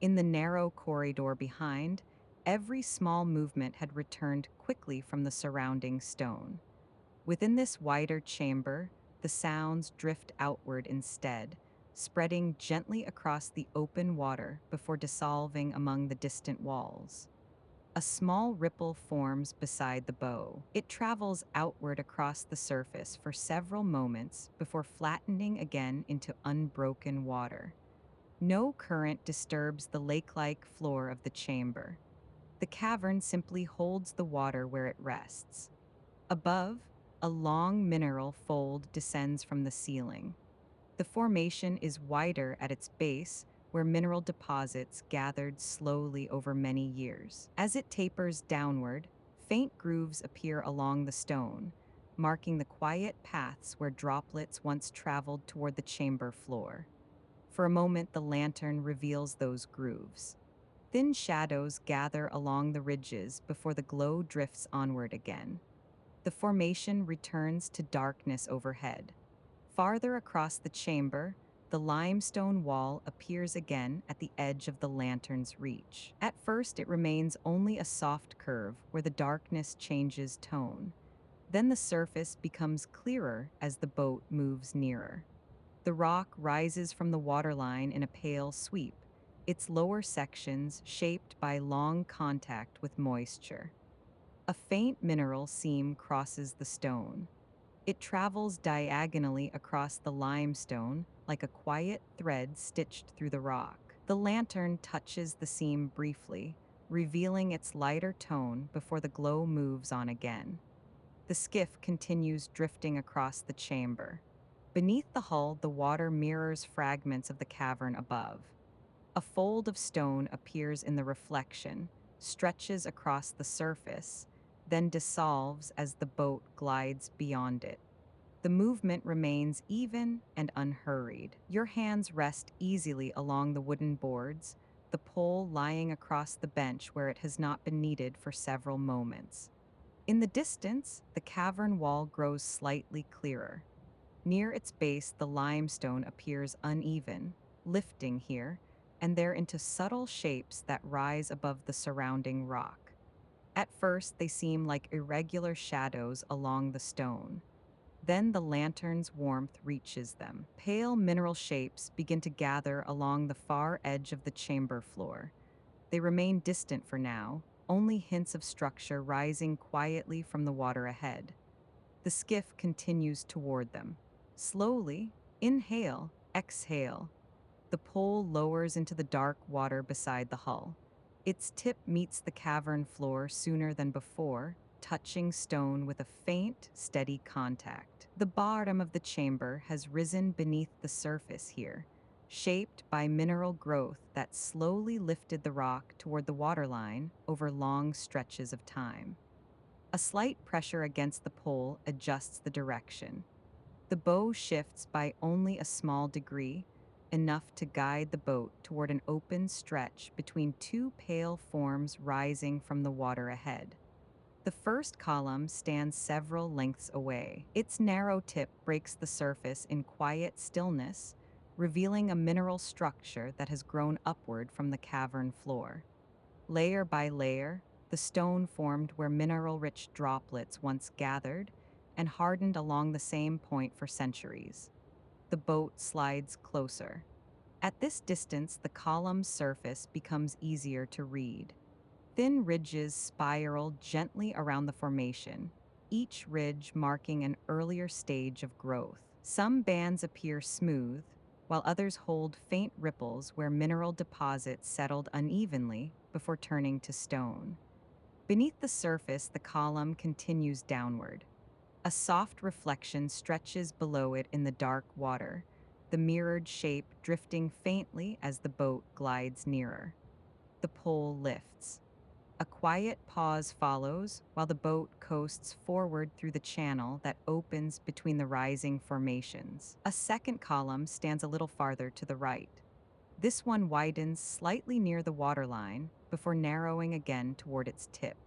In the narrow corridor behind, every small movement had returned quickly from the surrounding stone. Within this wider chamber, the sounds drift outward instead, spreading gently across the open water before dissolving among the distant walls. A small ripple forms beside the bow. It travels outward across the surface for several moments before flattening again into unbroken water. No current disturbs the lake-like floor of the chamber. The cavern simply holds the water where it rests. Above, a long mineral fold descends from the ceiling. The formation is wider at its base, where mineral deposits gathered slowly over many years. As it tapers downward, faint grooves appear along the stone, marking the quiet paths where droplets once traveled toward the chamber floor. For a moment, the lantern reveals those grooves. Thin shadows gather along the ridges before the glow drifts onward again. The formation returns to darkness overhead. Farther across the chamber, the limestone wall appears again at the edge of the lantern's reach. At first, it remains only a soft curve where the darkness changes tone. Then the surface becomes clearer as the boat moves nearer. The rock rises from the waterline in a pale sweep, its lower sections shaped by long contact with moisture. A faint mineral seam crosses the stone. It travels diagonally across the limestone like a quiet thread stitched through the rock. The lantern touches the seam briefly, revealing its lighter tone before the glow moves on again. The skiff continues drifting across the chamber. Beneath the hull, the water mirrors fragments of the cavern above. A fold of stone appears in the reflection, stretches across the surface, then dissolves as the boat glides beyond it. The movement remains even and unhurried. Your hands rest easily along the wooden boards, the pole lying across the bench where it has not been needed for several moments. In the distance, the cavern wall grows slightly clearer. Near its base, the limestone appears uneven, lifting here and there into subtle shapes that rise above the surrounding rock. At first, they seem like irregular shadows along the stone. Then the lantern's warmth reaches them. Pale mineral shapes begin to gather along the far edge of the chamber floor. They remain distant for now, only hints of structure rising quietly from the water ahead. The skiff continues toward them. Slowly, inhale, exhale. The pole lowers into the dark water beside the hull. Its tip meets the cavern floor sooner than before, touching stone with a faint, steady contact. The bottom of the chamber has risen beneath the surface here, shaped by mineral growth that slowly lifted the rock toward the waterline over long stretches of time. A slight pressure against the pole adjusts the direction. The bow shifts by only a small degree, enough to guide the boat toward an open stretch between two pale forms rising from the water ahead. The first column stands several lengths away. Its narrow tip breaks the surface in quiet stillness, revealing a mineral structure that has grown upward from the cavern floor. Layer by layer, the stone formed where mineral-rich droplets once gathered and hardened along the same point for centuries. The boat slides closer. At this distance, the column's surface becomes easier to read. Thin ridges spiral gently around the formation, each ridge marking an earlier stage of growth. Some bands appear smooth, while others hold faint ripples where mineral deposits settled unevenly before turning to stone. Beneath the surface, the column continues downward. A soft reflection stretches below it in the dark water, the mirrored shape drifting faintly as the boat glides nearer. The pole lifts. A quiet pause follows while the boat coasts forward through the channel that opens between the rising formations. A second column stands a little farther to the right. This one widens slightly near the waterline before narrowing again toward its tip.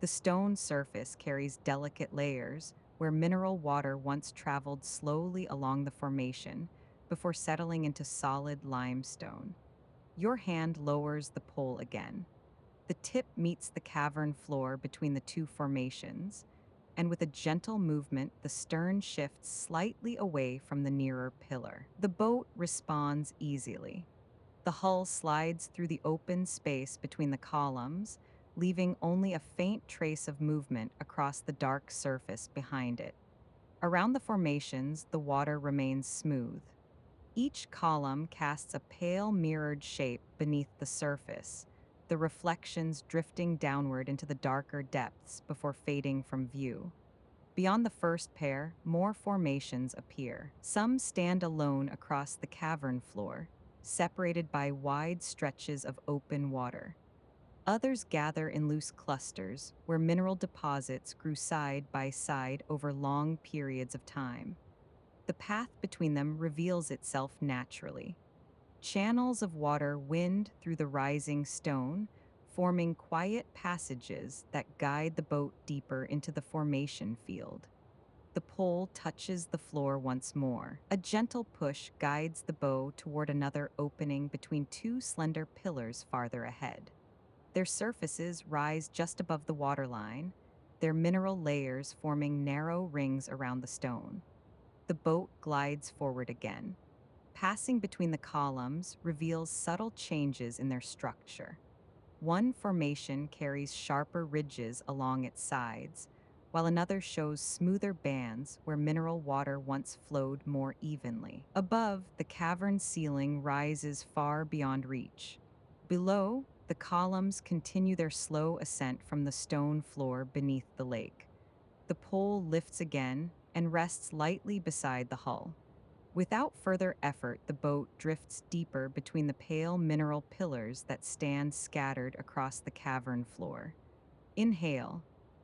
The stone surface carries delicate layers where mineral water once traveled slowly along the formation before settling into solid limestone. Your hand lowers the pole again. The tip meets the cavern floor between the two formations, and with a gentle movement, the stern shifts slightly away from the nearer pillar. The boat responds easily. The hull slides through the open space between the columns, leaving only a faint trace of movement across the dark surface behind it. Around the formations, the water remains smooth. Each column casts a pale mirrored shape beneath the surface, the reflections drifting downward into the darker depths before fading from view. Beyond the first pair, more formations appear. Some stand alone across the cavern floor, separated by wide stretches of open water. Others gather in loose clusters, where mineral deposits grew side by side over long periods of time. The path between them reveals itself naturally. Channels of water wind through the rising stone, forming quiet passages that guide the boat deeper into the formation field. The pole touches the floor once more. A gentle push guides the bow toward another opening between two slender pillars farther ahead. Their surfaces rise just above the waterline, their mineral layers forming narrow rings around the stone. The boat glides forward again. Passing between the columns reveals subtle changes in their structure. One formation carries sharper ridges along its sides, while another shows smoother bands where mineral water once flowed more evenly. Above, the cavern ceiling rises far beyond reach. Below, the columns continue their slow ascent from the stone floor beneath the lake. The pole lifts again and rests lightly beside the hull. Without further effort, the boat drifts deeper between the pale mineral pillars that stand scattered across the cavern floor. Inhale,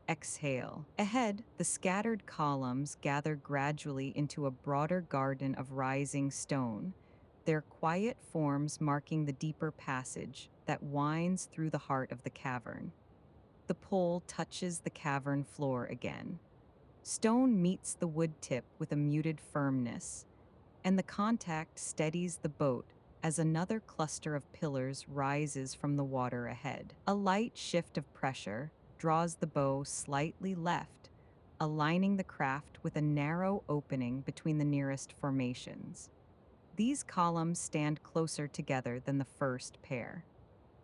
exhale. Ahead, the scattered columns gather gradually into a broader garden of rising stone, their quiet forms marking the deeper passage that winds through the heart of the cavern. The pole touches the cavern floor again. Stone meets the wood tip with a muted firmness, and the contact steadies the boat as another cluster of pillars rises from the water ahead. A light shift of pressure draws the bow slightly left, aligning the craft with a narrow opening between the nearest formations. These columns stand closer together than the first pair.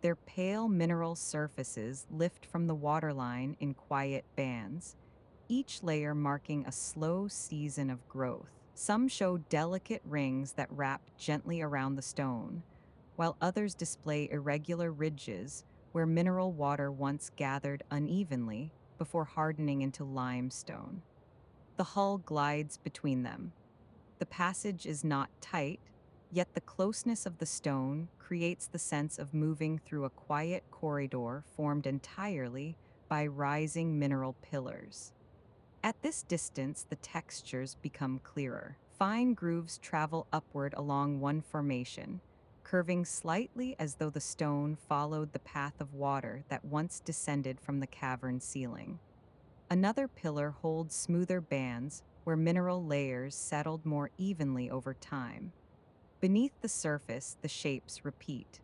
Their pale mineral surfaces lift from the waterline in quiet bands, each layer marking a slow season of growth. Some show delicate rings that wrap gently around the stone, while others display irregular ridges where mineral water once gathered unevenly before hardening into limestone. The hull glides between them. The passage is not tight, yet the closeness of the stone creates the sense of moving through a quiet corridor formed entirely by rising mineral pillars. At this distance, the textures become clearer. Fine grooves travel upward along one formation, curving slightly as though the stone followed the path of water that once descended from the cavern ceiling. Another pillar holds smoother bands where mineral layers settled more evenly over time. Beneath the surface, the shapes repeat.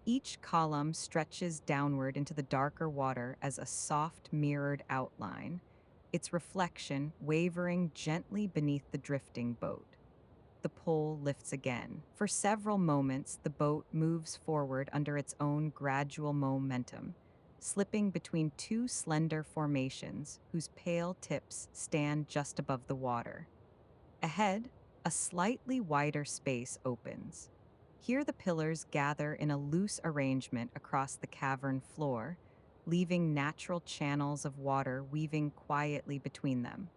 Each column stretches downward into the darker water as a soft mirrored outline, its reflection wavering gently beneath the drifting boat. The pole lifts again. For several moments, the boat moves forward under its own gradual momentum, slipping between two slender formations whose pale tips stand just above the water. Ahead, a slightly wider space opens. Here, the pillars gather in a loose arrangement across the cavern floor, leaving natural channels of water weaving quietly between them.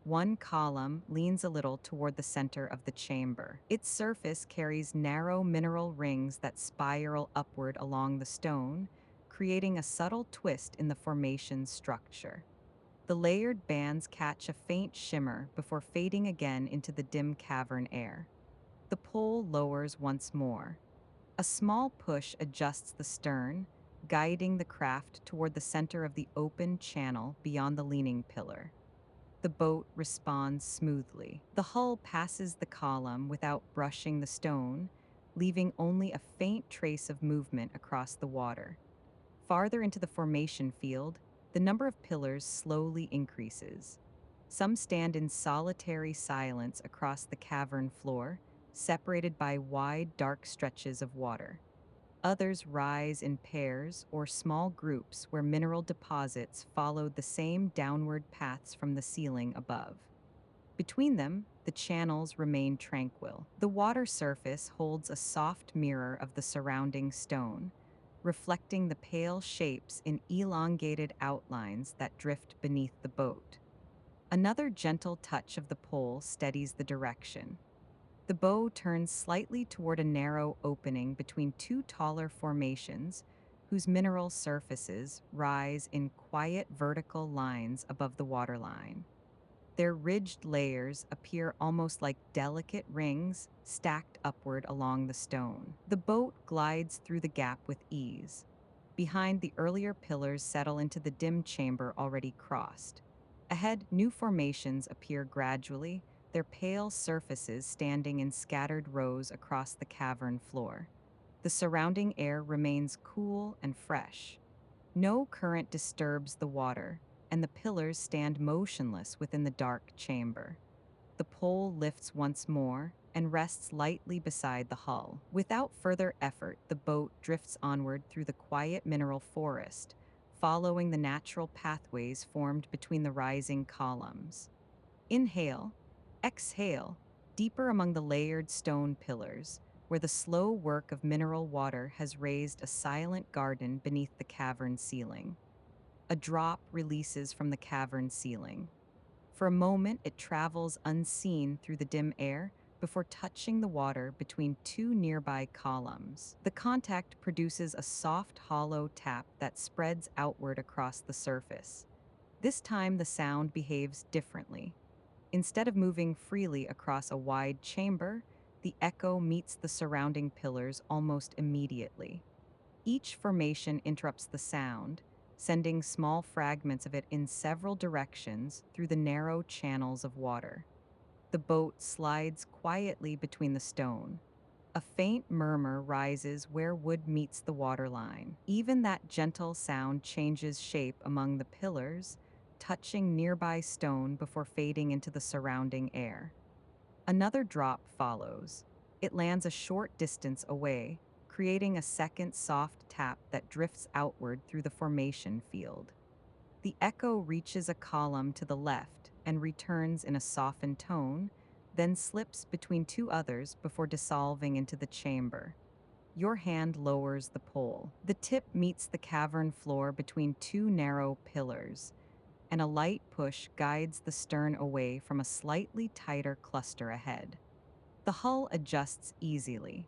One column leans a little toward the center of the chamber. Its surface carries narrow mineral rings that spiral upward along the stone, creating a subtle twist in the formation's structure. The layered bands catch a faint shimmer before fading again into the dim cavern air. The pole lowers once more. A small push adjusts the stern, guiding the craft toward the center of the open channel beyond the leaning pillar. The boat responds smoothly. The hull passes the column without brushing the stone, leaving only a faint trace of movement across the water. Farther into the formation field, the number of pillars slowly increases. Some stand in solitary silence across the cavern floor, separated by wide, dark stretches of water. Others rise in pairs or small groups where mineral deposits followed the same downward paths from the ceiling above. Between them, the channels remain tranquil. The water surface holds a soft mirror of the surrounding stone, reflecting the pale shapes in elongated outlines that drift beneath the boat. Another gentle touch of the pole steadies the direction. The bow turns slightly toward a narrow opening between two taller formations whose mineral surfaces rise in quiet vertical lines above the waterline. Their ridged layers appear almost like delicate rings stacked upward along the stone. The boat glides through the gap with ease. Behind, the earlier pillars settle into the dim chamber already crossed. Ahead, new formations appear gradually, their pale surfaces standing in scattered rows across the cavern floor. The surrounding air remains cool and fresh. No current disturbs the water, and the pillars stand motionless within the dark chamber. The pole lifts once more and rests lightly beside the hull. Without further effort, the boat drifts onward through the quiet mineral forest, following the natural pathways formed between the rising columns. Inhale, exhale, deeper among the layered stone pillars, where the slow work of mineral water has raised a silent garden beneath the cavern ceiling. A drop releases from the cavern ceiling. For a moment, it travels unseen through the dim air before touching the water between two nearby columns. The contact produces a soft, hollow tap that spreads outward across the surface. This time, the sound behaves differently. Instead of moving freely across a wide chamber, the echo meets the surrounding pillars almost immediately. Each formation interrupts the sound, sending small fragments of it in several directions through the narrow channels of water. The boat slides quietly between the stone. A faint murmur rises where wood meets the waterline. Even that gentle sound changes shape among the pillars, touching nearby stone before fading into the surrounding air. Another drop follows. It lands a short distance away, creating a second soft tap that drifts outward through the formation field. The echo reaches a column to the left and returns in a softened tone, then slips between two others before dissolving into the chamber. Your hand lowers the pole. The tip meets the cavern floor between two narrow pillars, and a light push guides the stern away from a slightly tighter cluster ahead. The hull adjusts easily.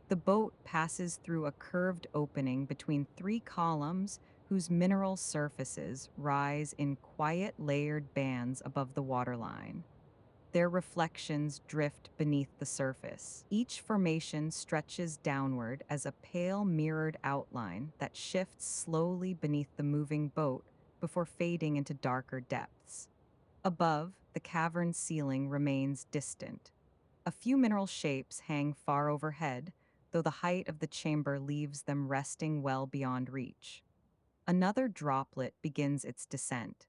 The boat passes through a curved opening between three columns whose mineral surfaces rise in quiet layered bands above the waterline. Their reflections drift beneath the surface. Each formation stretches downward as a pale mirrored outline that shifts slowly beneath the moving boat before fading into darker depths. Above, the cavern ceiling remains distant. A few mineral shapes hang far overhead, though the height of the chamber leaves them resting well beyond reach. Another droplet begins its descent.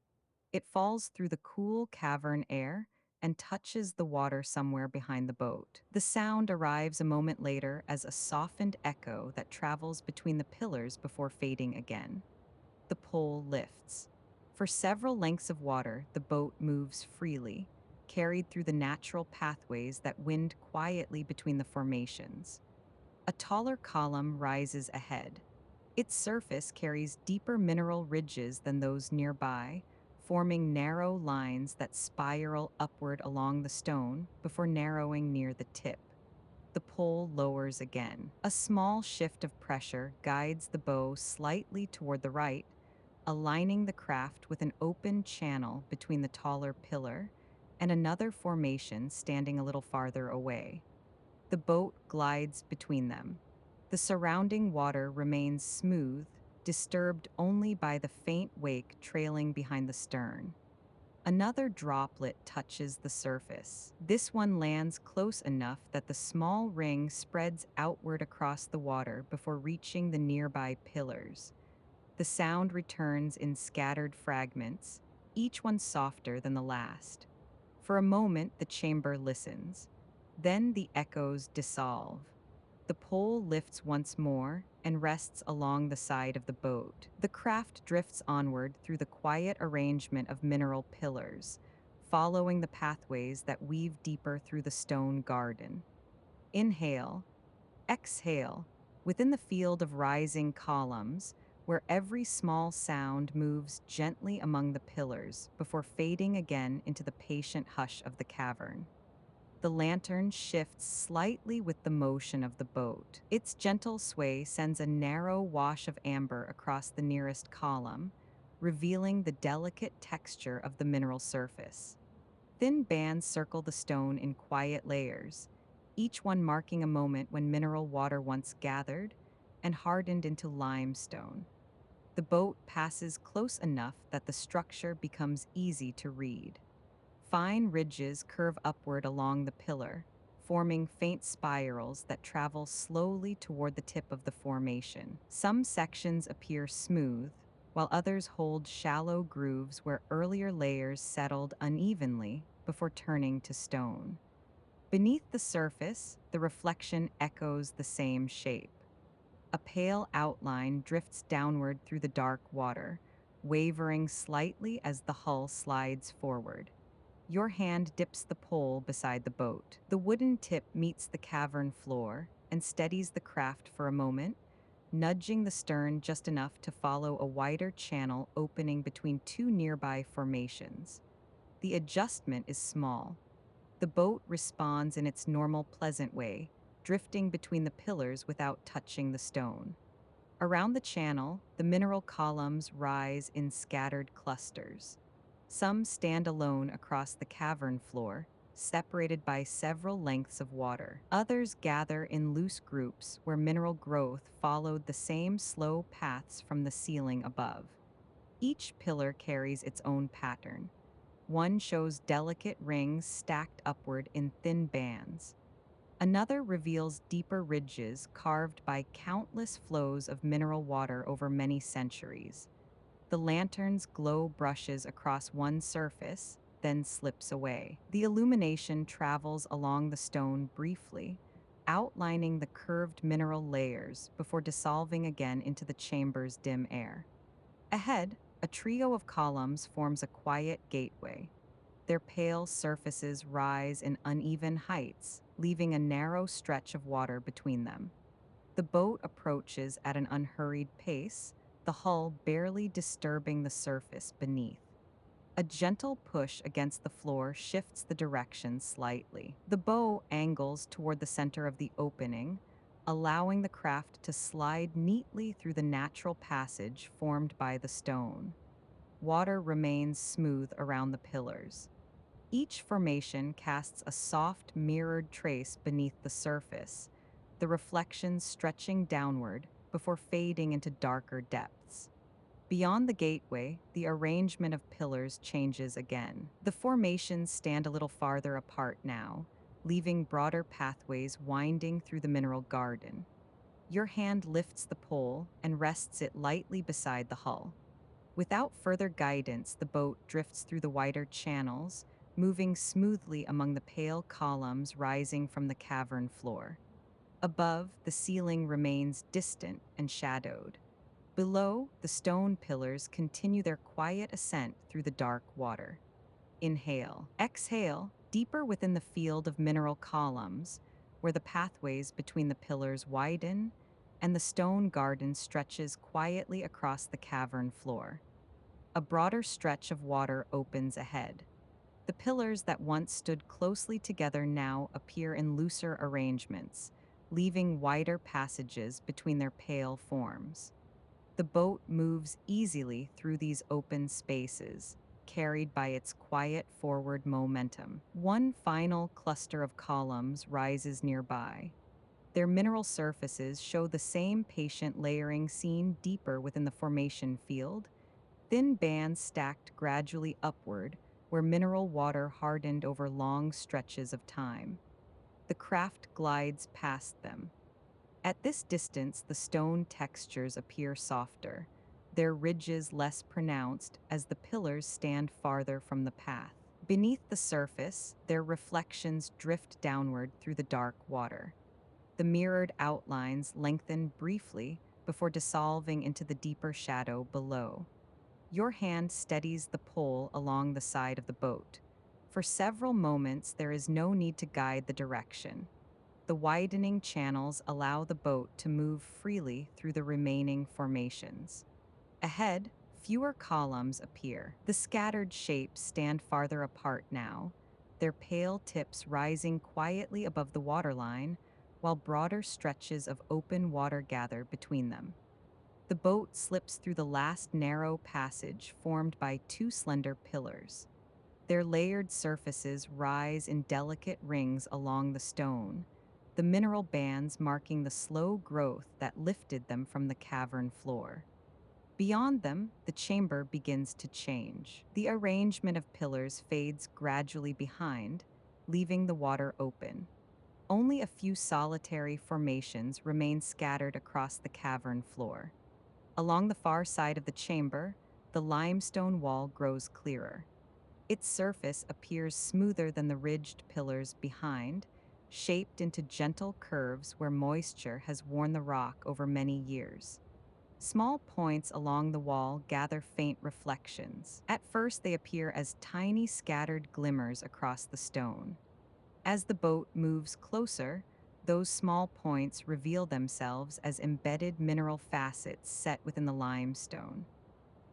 It falls through the cool cavern air and touches the water somewhere behind the boat. The sound arrives a moment later as a softened echo that travels between the pillars before fading again. The pole lifts. For several lengths of water, the boat moves freely, carried through the natural pathways that wind quietly between the formations. A taller column rises ahead. Its surface carries deeper mineral ridges than those nearby, forming narrow lines that spiral upward along the stone before narrowing near the tip. The pole lowers again. A small shift of pressure guides the bow slightly toward the right, aligning the craft with an open channel between the taller pillar and another formation standing a little farther away. The boat glides between them. The surrounding water remains smooth, disturbed only by the faint wake trailing behind the stern. Another droplet touches the surface. This one lands close enough that the small ring spreads outward across the water before reaching the nearby pillars. The sound returns in scattered fragments, each one softer than the last. For a moment, the chamber listens. Then the echoes dissolve. The pole lifts once more and rests along the side of the boat. The craft drifts onward through the quiet arrangement of mineral pillars, following the pathways that weave deeper through the stone garden. Inhale, exhale, within the field of rising columns, where every small sound moves gently among the pillars before fading again into the patient hush of the cavern. The lantern shifts slightly with the motion of the boat. Its gentle sway sends a narrow wash of amber across the nearest column, revealing the delicate texture of the mineral surface. Thin bands circle the stone in quiet layers, each one marking a moment when mineral water once gathered and hardened into limestone. The boat passes close enough that the structure becomes easy to read. Fine ridges curve upward along the pillar, forming faint spirals that travel slowly toward the tip of the formation. Some sections appear smooth, while others hold shallow grooves where earlier layers settled unevenly before turning to stone. Beneath the surface, the reflection echoes the same shape. A pale outline drifts downward through the dark water, wavering slightly as the hull slides forward. Your hand dips the pole beside the boat. The wooden tip meets the cavern floor and steadies the craft for a moment, nudging the stern just enough to follow a wider channel opening between two nearby formations. The adjustment is small. The boat responds in its normal pleasant way, drifting between the pillars without touching the stone. Around the channel, the mineral columns rise in scattered clusters. Some stand alone across the cavern floor, separated by several lengths of water. Others gather in loose groups where mineral growth followed the same slow paths from the ceiling above. Each pillar carries its own pattern. One shows delicate rings stacked upward in thin bands. Another reveals deeper ridges carved by countless flows of mineral water over many centuries. The lantern's glow brushes across one surface, then slips away. The illumination travels along the stone briefly, outlining the curved mineral layers before dissolving again into the chamber's dim air. Ahead, a trio of columns forms a quiet gateway. Their pale surfaces rise in uneven heights, leaving a narrow stretch of water between them. The boat approaches at an unhurried pace, the hull barely disturbing the surface beneath. A gentle push against the floor shifts the direction slightly. The bow angles toward the center of the opening, allowing the craft to slide neatly through the natural passage formed by the stone. Water remains smooth around the pillars. Each formation casts a soft, mirrored trace beneath the surface, the reflections stretching downward before fading into darker depths. Beyond the gateway, the arrangement of pillars changes again. The formations stand a little farther apart now, leaving broader pathways winding through the mineral garden. Your hand lifts the pole and rests it lightly beside the hull. Without further guidance, the boat drifts through the wider channels, moving smoothly among the pale columns rising from the cavern floor. Above, the ceiling remains distant and shadowed. Below, the stone pillars continue their quiet ascent through the dark water. Inhale. Exhale, deeper within the field of mineral columns, where the pathways between the pillars widen and the stone garden stretches quietly across the cavern floor. A broader stretch of water opens ahead. The pillars that once stood closely together now appear in looser arrangements, leaving wider passages between their pale forms. The boat moves easily through these open spaces, carried by its quiet forward momentum. One final cluster of columns rises nearby. Their mineral surfaces show the same patient layering seen deeper within the formation field, thin bands stacked gradually upward where mineral water hardened over long stretches of time. The craft glides past them. At this distance, the stone textures appear softer, their ridges less pronounced as the pillars stand farther from the path. Beneath the surface, their reflections drift downward through the dark water. The mirrored outlines lengthen briefly before dissolving into the deeper shadow below. Your hand steadies the pole along the side of the boat. For several moments, there is no need to guide the direction. The widening channels allow the boat to move freely through the remaining formations. Ahead, fewer columns appear. The scattered shapes stand farther apart now, their pale tips rising quietly above the waterline, while broader stretches of open water gather between them. The boat slips through the last narrow passage formed by two slender pillars. Their layered surfaces rise in delicate rings along the stone, the mineral bands marking the slow growth that lifted them from the cavern floor. Beyond them, the chamber begins to change. The arrangement of pillars fades gradually behind, leaving the water open. Only a few solitary formations remain scattered across the cavern floor. Along the far side of the chamber, the limestone wall grows clearer. Its surface appears smoother than the ridged pillars behind, shaped into gentle curves where moisture has worn the rock over many years. Small points along the wall gather faint reflections. At first, they appear as tiny scattered glimmers across the stone. As the boat moves closer, those small points reveal themselves as embedded mineral facets set within the limestone.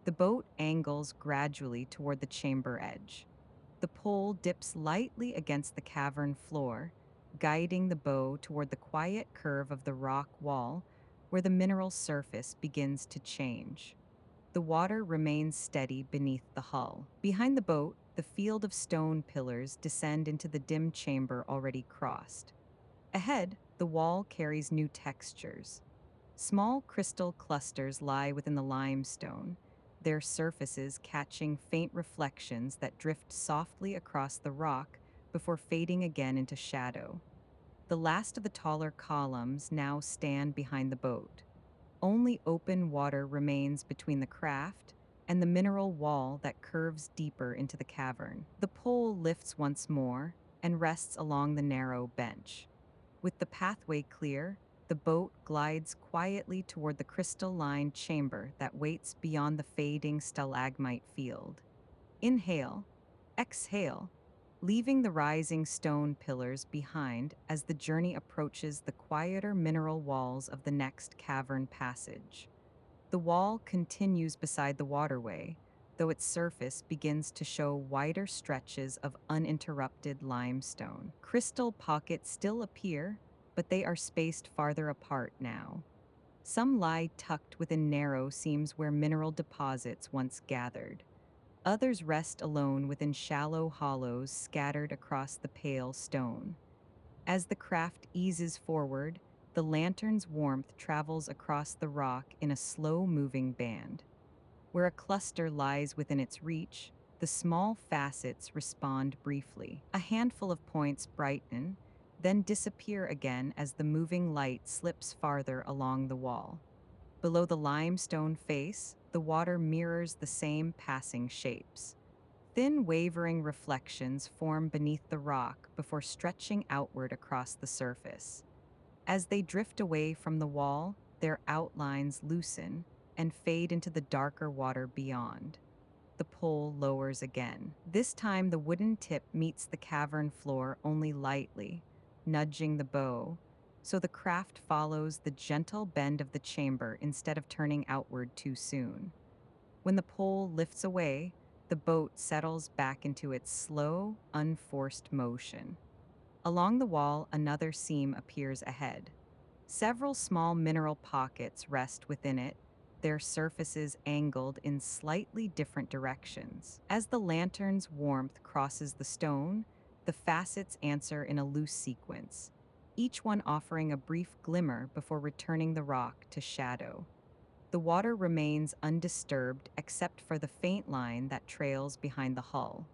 The boat angles gradually toward the chamber edge. The pole dips lightly against the cavern floor, guiding the bow toward the quiet curve of the rock wall where the mineral surface begins to change. The water remains steady beneath the hull. Behind the boat, the field of stone pillars descend into the dim chamber already crossed. Ahead, the wall carries new textures. Small crystal clusters lie within the limestone, their surfaces catching faint reflections that drift softly across the rock before fading again into shadow. The last of the taller columns now stand behind the boat. Only open water remains between the craft and the mineral wall that curves deeper into the cavern. The pole lifts once more and rests along the narrow bench. With the pathway clear, the boat glides quietly toward the crystal-lined chamber that waits beyond the fading stalagmite field. Inhale, exhale, leaving the rising stone pillars behind as the journey approaches the quieter mineral walls of the next cavern passage. The wall continues beside the waterway, though its surface begins to show wider stretches of uninterrupted limestone. Crystal pockets still appear, but they are spaced farther apart now. Some lie tucked within narrow seams where mineral deposits once gathered. Others rest alone within shallow hollows scattered across the pale stone. As the craft eases forward, the lantern's warmth travels across the rock in a slow-moving band. Where a cluster lies within its reach, the small facets respond briefly. A handful of points brighten, then disappear again as the moving light slips farther along the wall. Below the limestone face, the water mirrors the same passing shapes. Thin, wavering reflections form beneath the rock before stretching outward across the surface. As they drift away from the wall, their outlines loosen and fade into the darker water beyond. The pole lowers again. This time, the wooden tip meets the cavern floor only lightly, nudging the bow, so the craft follows the gentle bend of the chamber instead of turning outward too soon. When the pole lifts away, the boat settles back into its slow, unforced motion. Along the wall, another seam appears ahead. Several small mineral pockets rest within it, their surfaces angled in slightly different directions. As the lantern's warmth crosses the stone, the facets answer in a loose sequence, each one offering a brief glimmer before returning the rock to shadow. The water remains undisturbed except for the faint line that trails behind the hull.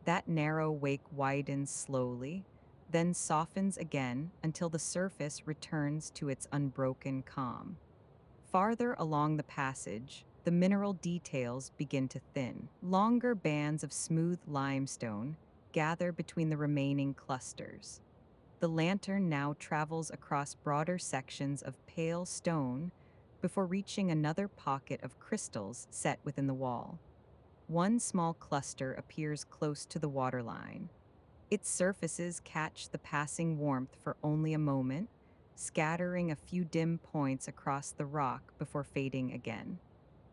That narrow wake widens slowly, then softens again until the surface returns to its unbroken calm. Farther along the passage, the mineral details begin to thin. Longer bands of smooth limestone gather between the remaining clusters. The lantern now travels across broader sections of pale stone before reaching another pocket of crystals set within the wall. One small cluster appears close to the waterline. Its surfaces catch the passing warmth for only a moment, scattering a few dim points across the rock before fading again.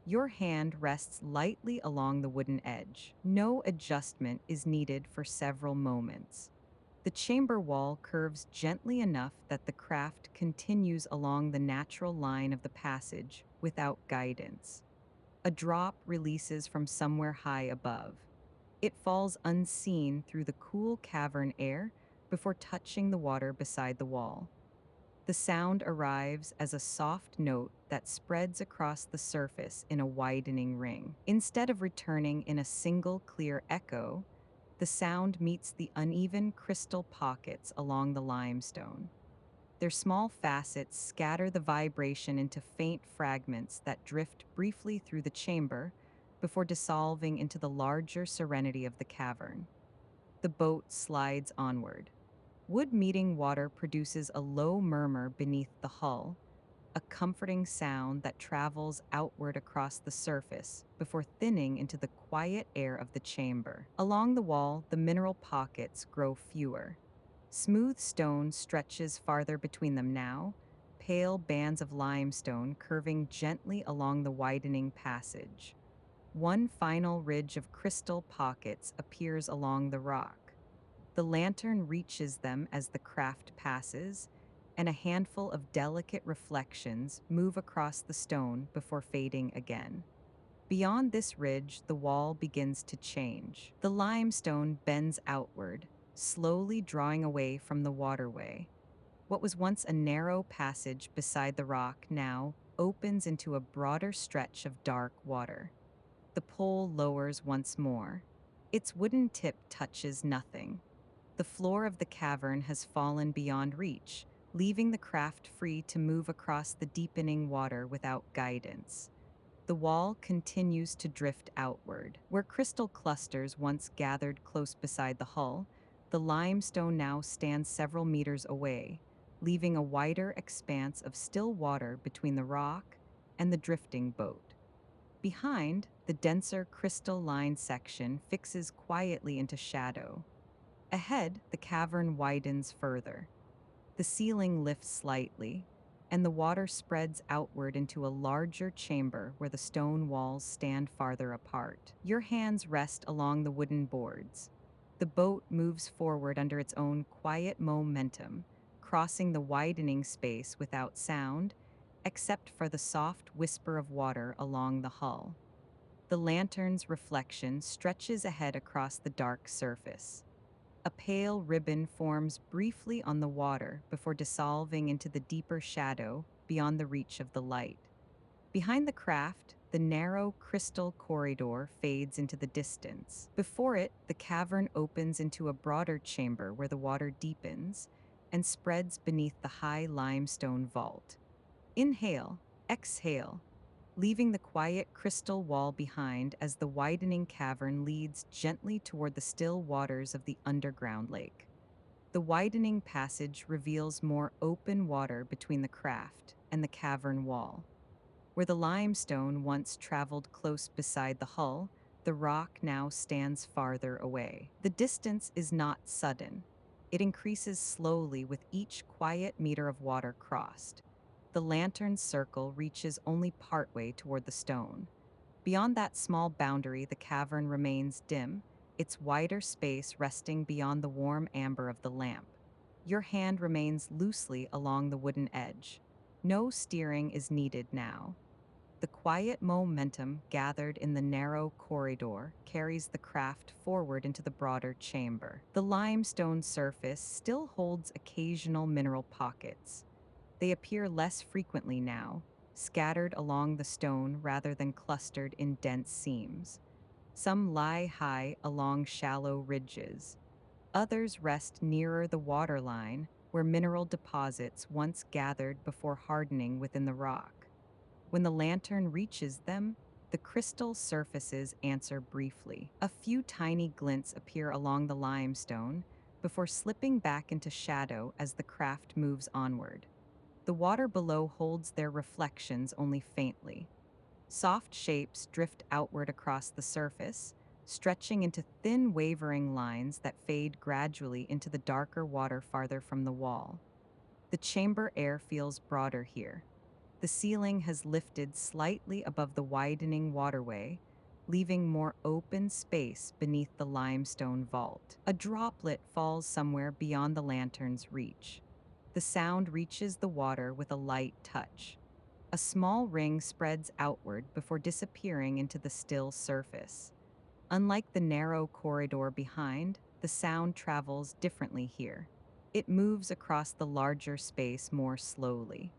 Your hand rests lightly along the wooden edge. No adjustment is needed for several moments. The chamber wall curves gently enough that the craft continues along the natural line of the passage without guidance. A drop releases from somewhere high above. It falls unseen through the cool cavern air before touching the water beside the wall. The sound arrives as a soft note that spreads across the surface in a widening ring. Instead of returning in a single clear echo, the sound meets the uneven crystal pockets along the limestone. Their small facets scatter the vibration into faint fragments that drift briefly through the chamber before dissolving into the larger serenity of the cavern. The boat slides onward. Wood meeting water produces a low murmur beneath the hull, a comforting sound that travels outward across the surface before thinning into the quiet air of the chamber. Along the wall, the mineral pockets grow fewer. Smooth stone stretches farther between them now, pale bands of limestone curving gently along the widening passage. One final ridge of crystal pockets appears along the rock. The lantern reaches them as the craft passes, and a handful of delicate reflections move across the stone before fading again. Beyond this ridge, the wall begins to change. The limestone bends outward, slowly drawing away from the waterway. What was once a narrow passage beside the rock now opens into a broader stretch of dark water. The pole lowers once more. Its wooden tip touches nothing. The floor of the cavern has fallen beyond reach, leaving the craft free to move across the deepening water without guidance. The wall continues to drift outward. Where crystal clusters once gathered close beside the hull, the limestone now stands several meters away, leaving a wider expanse of still water between the rock and the drifting boat. Behind, the denser crystal-lined section fixes quietly into shadow. Ahead, the cavern widens further. The ceiling lifts slightly, and the water spreads outward into a larger chamber where the stone walls stand farther apart. Your hands rest along the wooden boards. The boat moves forward under its own quiet momentum, crossing the widening space without sound, except for the soft whisper of water along the hull. The lantern's reflection stretches ahead across the dark surface. A pale ribbon forms briefly on the water before dissolving into the deeper shadow beyond the reach of the light. Behind the craft, the narrow crystal corridor fades into the distance. Before it, the cavern opens into a broader chamber where the water deepens and spreads beneath the high limestone vault. Inhale, exhale, leaving the quiet crystal wall behind as the widening cavern leads gently toward the still waters of the underground lake. The widening passage reveals more open water between the craft and the cavern wall. Where the limestone once traveled close beside the hull, the rock now stands farther away. The distance is not sudden. It increases slowly with each quiet meter of water crossed. The lantern's circle reaches only partway toward the stone. Beyond that small boundary, the cavern remains dim, its wider space resting beyond the warm amber of the lamp. Your hand remains loosely along the wooden edge. No steering is needed now. The quiet momentum gathered in the narrow corridor carries the craft forward into the broader chamber. The limestone surface still holds occasional mineral pockets. They appear less frequently now, scattered along the stone rather than clustered in dense seams. Some lie high along shallow ridges. Others rest nearer the waterline, where mineral deposits once gathered before hardening within the rock. When the lantern reaches them, the crystal surfaces answer briefly. A few tiny glints appear along the limestone before slipping back into shadow as the craft moves onward. The water below holds their reflections only faintly. Soft shapes drift outward across the surface, stretching into thin wavering lines that fade gradually into the darker water farther from the wall. The chamber air feels broader here. The ceiling has lifted slightly above the widening waterway, leaving more open space beneath the limestone vault. A droplet falls somewhere beyond the lantern's reach. The sound reaches the water with a light touch. A small ring spreads outward before disappearing into the still surface. Unlike the narrow corridor behind, the sound travels differently here. It moves across the larger space more slowly.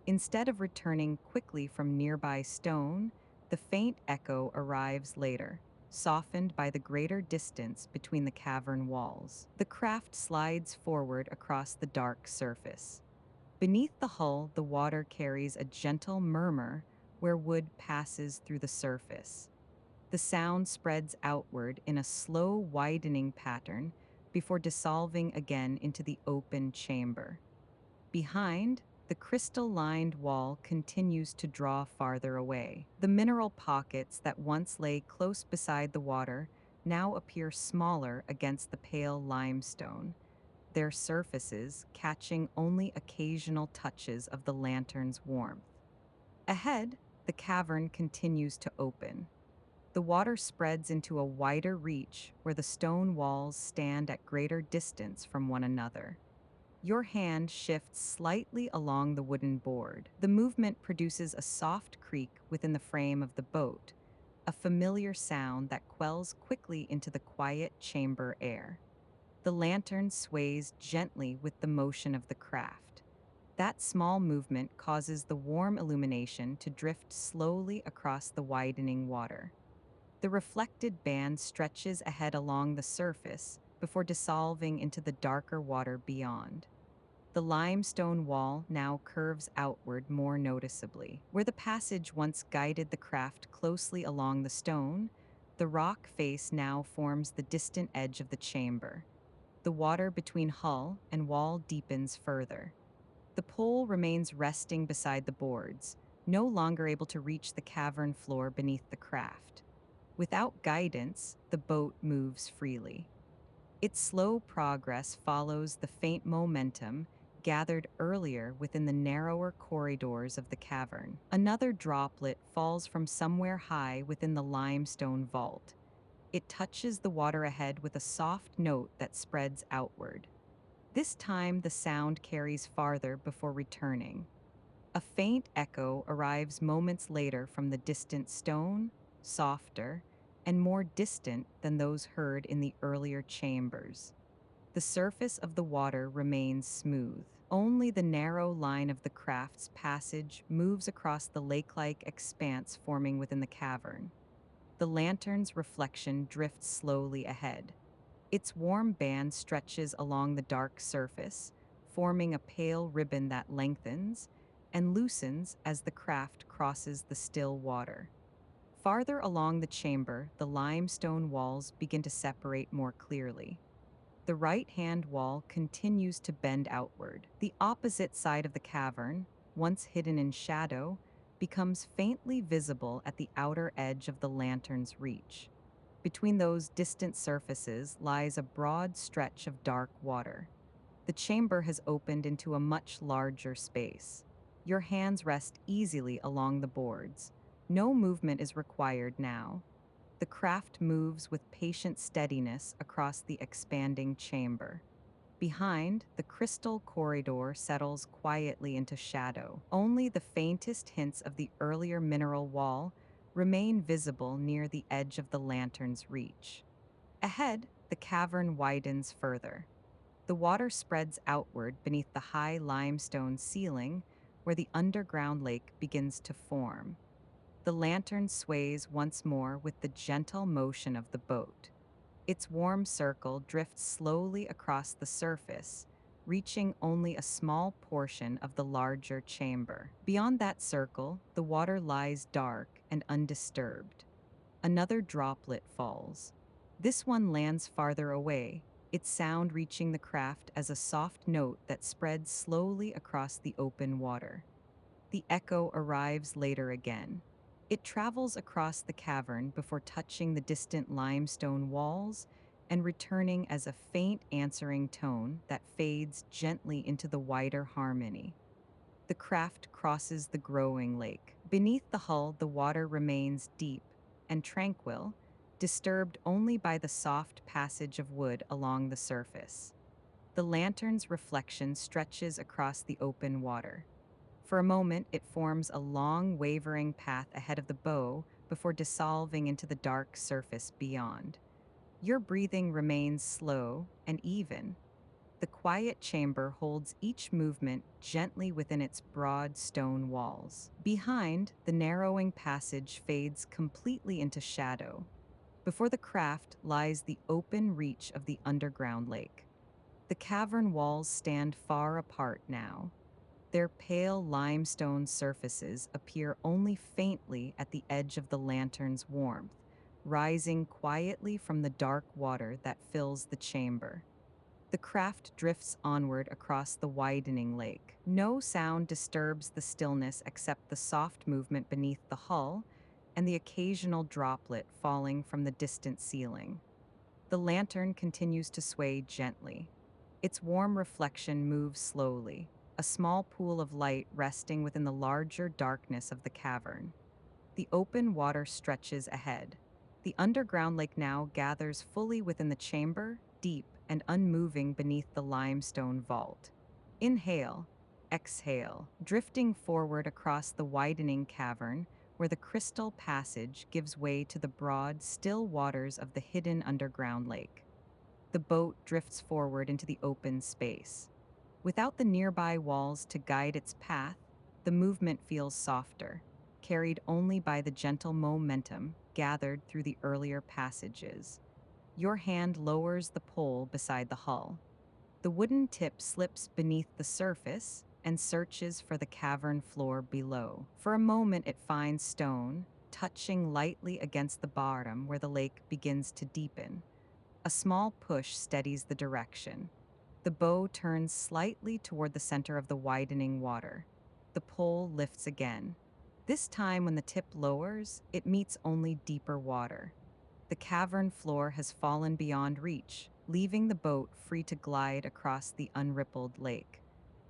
Instead of returning quickly from nearby stone, the faint echo arrives later, softened by the greater distance between the cavern walls. The craft slides forward across the dark surface. Beneath the hull, the water carries a gentle murmur where wood passes through the surface. The sound spreads outward in a slow widening pattern before dissolving again into the open chamber. Behind, the crystal-lined wall continues to draw farther away. The mineral pockets that once lay close beside the water now appear smaller against the pale limestone, their surfaces catching only occasional touches of the lantern's warmth. Ahead, the cavern continues to open. The water spreads into a wider reach where the stone walls stand at greater distance from one another. Your hand shifts slightly along the wooden board. The movement produces a soft creak within the frame of the boat, a familiar sound that quells quickly into the quiet chamber air. The lantern sways gently with the motion of the craft. That small movement causes the warm illumination to drift slowly across the widening water. The reflected band stretches ahead along the surface before dissolving into the darker water beyond. The limestone wall now curves outward more noticeably. Where the passage once guided the craft closely along the stone, the rock face now forms the distant edge of the chamber. The water between hull and wall deepens further. The pole remains resting beside the boards, no longer able to reach the cavern floor beneath the craft. Without guidance, the boat moves freely. Its slow progress follows the faint momentum gathered earlier within the narrower corridors of the cavern. Another droplet falls from somewhere high within the limestone vault. It touches the water ahead with a soft note that spreads outward. This time, the sound carries farther before returning. A faint echo arrives moments later from the distant stone, softer, and more distant than those heard in the earlier chambers. The surface of the water remains smooth. Only the narrow line of the craft's passage moves across the lake-like expanse forming within the cavern. The lantern's reflection drifts slowly ahead. Its warm band stretches along the dark surface, forming a pale ribbon that lengthens and loosens as the craft crosses the still water. Farther along the chamber, the limestone walls begin to separate more clearly. The right-hand wall continues to bend outward. The opposite side of the cavern, once hidden in shadow, becomes faintly visible at the outer edge of the lantern's reach. Between those distant surfaces lies a broad stretch of dark water. The chamber has opened into a much larger space. Your hands rest easily along the boards. No movement is required now. The craft moves with patient steadiness across the expanding chamber. Behind, the crystal corridor settles quietly into shadow. Only the faintest hints of the earlier mineral wall remain visible near the edge of the lantern's reach. Ahead, the cavern widens further. The water spreads outward beneath the high limestone ceiling, where the underground lake begins to form. The lantern sways once more with the gentle motion of the boat. Its warm circle drifts slowly across the surface, reaching only a small portion of the larger chamber. Beyond that circle, the water lies dark and undisturbed. Another droplet falls. This one lands farther away, its sound reaching the craft as a soft note that spreads slowly across the open water. The echo arrives later again. It travels across the cavern before touching the distant limestone walls and returning as a faint answering tone that fades gently into the wider harmony. The craft crosses the growing lake. Beneath the hull, the water remains deep and tranquil, disturbed only by the soft passage of wood along the surface. The lantern's reflection stretches across the open water. For a moment, it forms a long, wavering path ahead of the bow before dissolving into the dark surface beyond. Your breathing remains slow and even. The quiet chamber holds each movement gently within its broad stone walls. Behind, the narrowing passage fades completely into shadow. Before the craft lies the open reach of the underground lake. The cavern walls stand far apart now. Their pale limestone surfaces appear only faintly at the edge of the lantern's warmth, rising quietly from the dark water that fills the chamber. The craft drifts onward across the widening lake. No sound disturbs the stillness except the soft movement beneath the hull and the occasional droplet falling from the distant ceiling. The lantern continues to sway gently. Its warm reflection moves slowly, a small pool of light resting within the larger darkness of the cavern. The open water stretches ahead. The underground lake now gathers fully within the chamber, deep and unmoving beneath the limestone vault. Inhale, exhale, drifting forward across the widening cavern where the crystal passage gives way to the broad, still waters of the hidden underground lake. The boat drifts forward into the open space. Without the nearby walls to guide its path, the movement feels softer, carried only by the gentle momentum gathered through the earlier passages. Your hand lowers the pole beside the hull. The wooden tip slips beneath the surface and searches for the cavern floor below. For a moment it finds stone, touching lightly against the bottom where the lake begins to deepen. A small push steadies the direction. The bow turns slightly toward the center of the widening water. The pole lifts again. This time, when the tip lowers, it meets only deeper water. The cavern floor has fallen beyond reach, leaving the boat free to glide across the unrippled lake.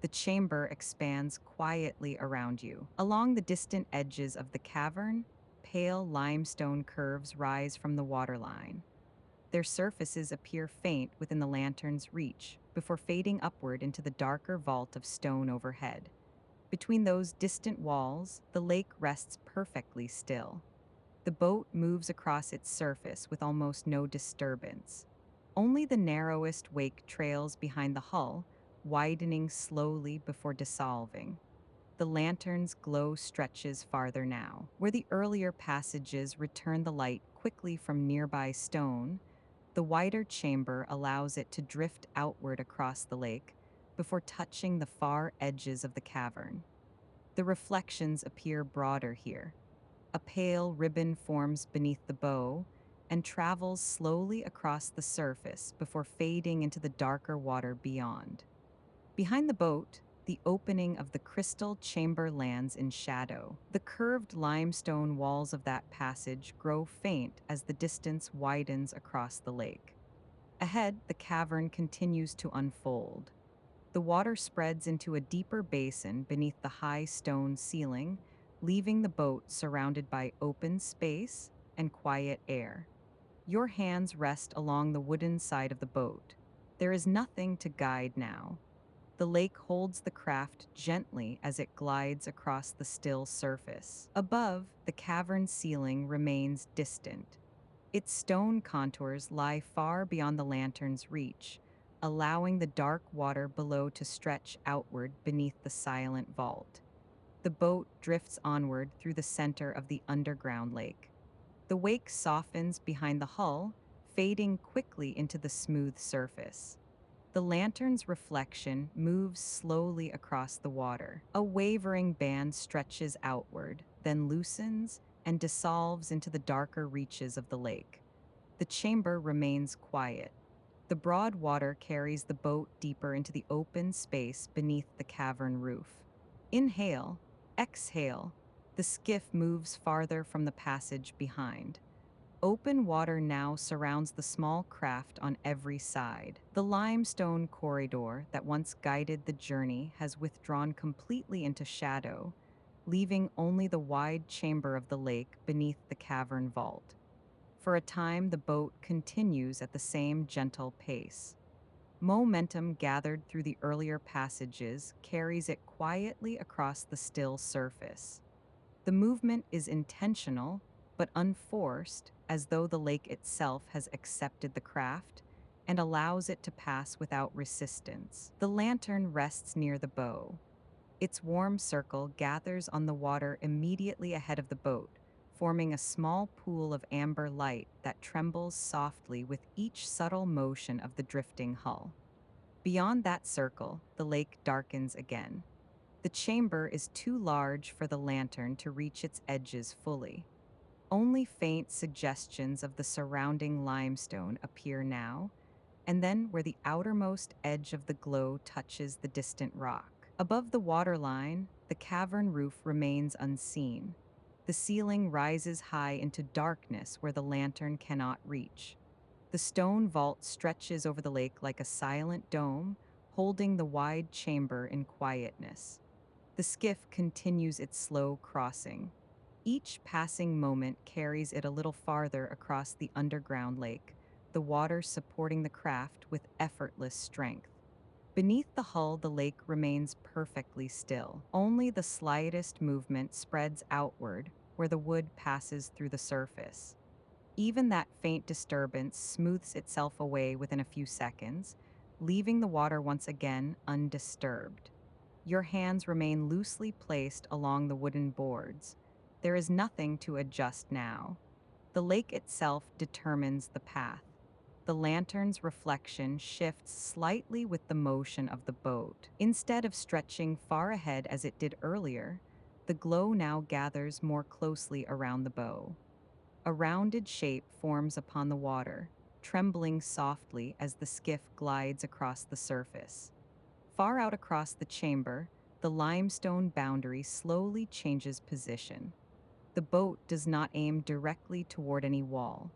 The chamber expands quietly around you. Along the distant edges of the cavern, pale limestone curves rise from the waterline. Their surfaces appear faint within the lantern's reach, before fading upward into the darker vault of stone overhead. Between those distant walls, the lake rests perfectly still. The boat moves across its surface with almost no disturbance. Only the narrowest wake trails behind the hull, widening slowly before dissolving. The lantern's glow stretches farther now. Where the earlier passages return the light quickly from nearby stone, the wider chamber allows it to drift outward across the lake before touching the far edges of the cavern. The reflections appear broader here. A pale ribbon forms beneath the bow and travels slowly across the surface before fading into the darker water beyond. Behind the boat, the opening of the crystal chamber lands in shadow. The curved limestone walls of that passage grow faint as the distance widens across the lake. Ahead, the cavern continues to unfold. The water spreads into a deeper basin beneath the high stone ceiling, leaving the boat surrounded by open space and quiet air. Your hands rest along the wooden side of the boat. There is nothing to guide now. The lake holds the craft gently as it glides across the still surface. Above, the cavern ceiling remains distant. Its stone contours lie far beyond the lantern's reach, allowing the dark water below to stretch outward beneath the silent vault. The boat drifts onward through the center of the underground lake. The wake softens behind the hull, fading quickly into the smooth surface. The lantern's reflection moves slowly across the water. A wavering band stretches outward, then loosens and dissolves into the darker reaches of the lake. The chamber remains quiet. The broad water carries the boat deeper into the open space beneath the cavern roof. Inhale, exhale. The skiff moves farther from the passage behind. Open water now surrounds the small craft on every side. The limestone corridor that once guided the journey has withdrawn completely into shadow, leaving only the wide chamber of the lake beneath the cavern vault. For a time, the boat continues at the same gentle pace. Momentum gathered through the earlier passages carries it quietly across the still surface. The movement is intentional, but unforced, as though the lake itself has accepted the craft and allows it to pass without resistance. The lantern rests near the bow. Its warm circle gathers on the water immediately ahead of the boat, forming a small pool of amber light that trembles softly with each subtle motion of the drifting hull. Beyond that circle, the lake darkens again. The chamber is too large for the lantern to reach its edges fully. Only faint suggestions of the surrounding limestone appear now, and then where the outermost edge of the glow touches the distant rock. Above the waterline, the cavern roof remains unseen. The ceiling rises high into darkness where the lantern cannot reach. The stone vault stretches over the lake like a silent dome, holding the wide chamber in quietness. The skiff continues its slow crossing. Each passing moment carries it a little farther across the underground lake, the water supporting the craft with effortless strength. Beneath the hull, the lake remains perfectly still. Only the slightest movement spreads outward where the wood passes through the surface. Even that faint disturbance smooths itself away within a few seconds, leaving the water once again undisturbed. Your hands remain loosely placed along the wooden boards. There is nothing to adjust now. The lake itself determines the path. The lantern's reflection shifts slightly with the motion of the boat. Instead of stretching far ahead as it did earlier, the glow now gathers more closely around the bow. A rounded shape forms upon the water, trembling softly as the skiff glides across the surface. Far out across the chamber, the limestone boundary slowly changes position. The boat does not aim directly toward any wall.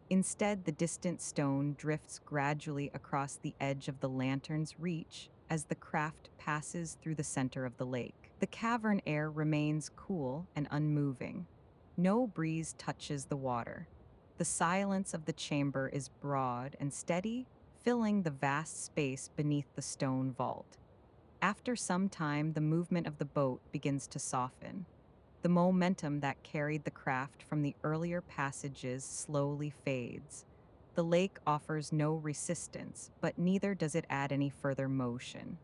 Instead, the distant stone drifts gradually across the edge of the lantern's reach as the craft passes through the center of the lake. The cavern air remains cool and unmoving. No breeze touches the water. The silence of the chamber is broad and steady, filling the vast space beneath the stone vault. After some time, the movement of the boat begins to soften. The momentum that carried the craft from the earlier passages slowly fades. The lake offers no resistance, but neither does it add any further motion.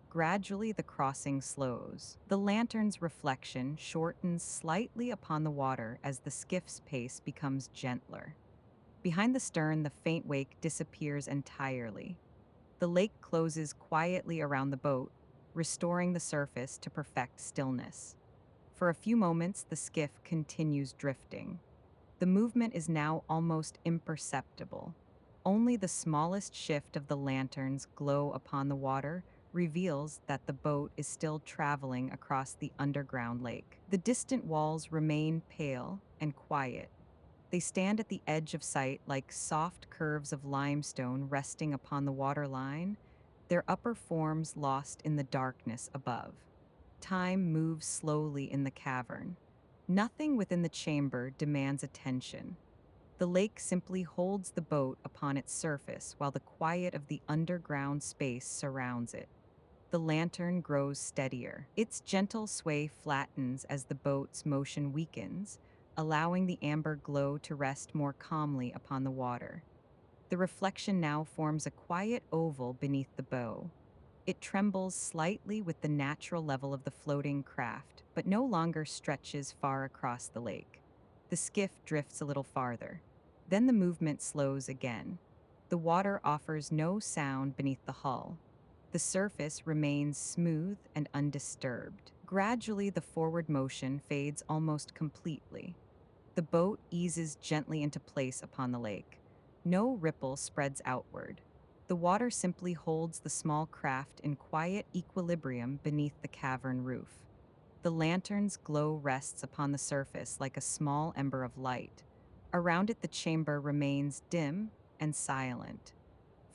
Gradually, the crossing slows. The lantern's reflection shortens slightly upon the water as the skiff's pace becomes gentler. Behind the stern, the faint wake disappears entirely. The lake closes quietly around the boat, restoring the surface to perfect stillness. For a few moments, the skiff continues drifting. The movement is now almost imperceptible. Only the smallest shift of the lantern's glow upon the water reveals that the boat is still traveling across the underground lake. The distant walls remain pale and quiet. They stand at the edge of sight like soft curves of limestone resting upon the waterline, their upper forms lost in the darkness above. Time moves slowly in the cavern. Nothing within the chamber demands attention. The lake simply holds the boat upon its surface while the quiet of the underground space surrounds it. The lantern grows steadier. Its gentle sway flattens as the boat's motion weakens, allowing the amber glow to rest more calmly upon the water. The reflection now forms a quiet oval beneath the bow. It trembles slightly with the natural level of the floating craft, but no longer stretches far across the lake. The skiff drifts a little farther. Then the movement slows again. The water offers no sound beneath the hull. The surface remains smooth and undisturbed. Gradually, the forward motion fades almost completely. The boat eases gently into place upon the lake. No ripple spreads outward. The water simply holds the small craft in quiet equilibrium beneath the cavern roof. The lantern's glow rests upon the surface like a small ember of light. Around it, the chamber remains dim and silent.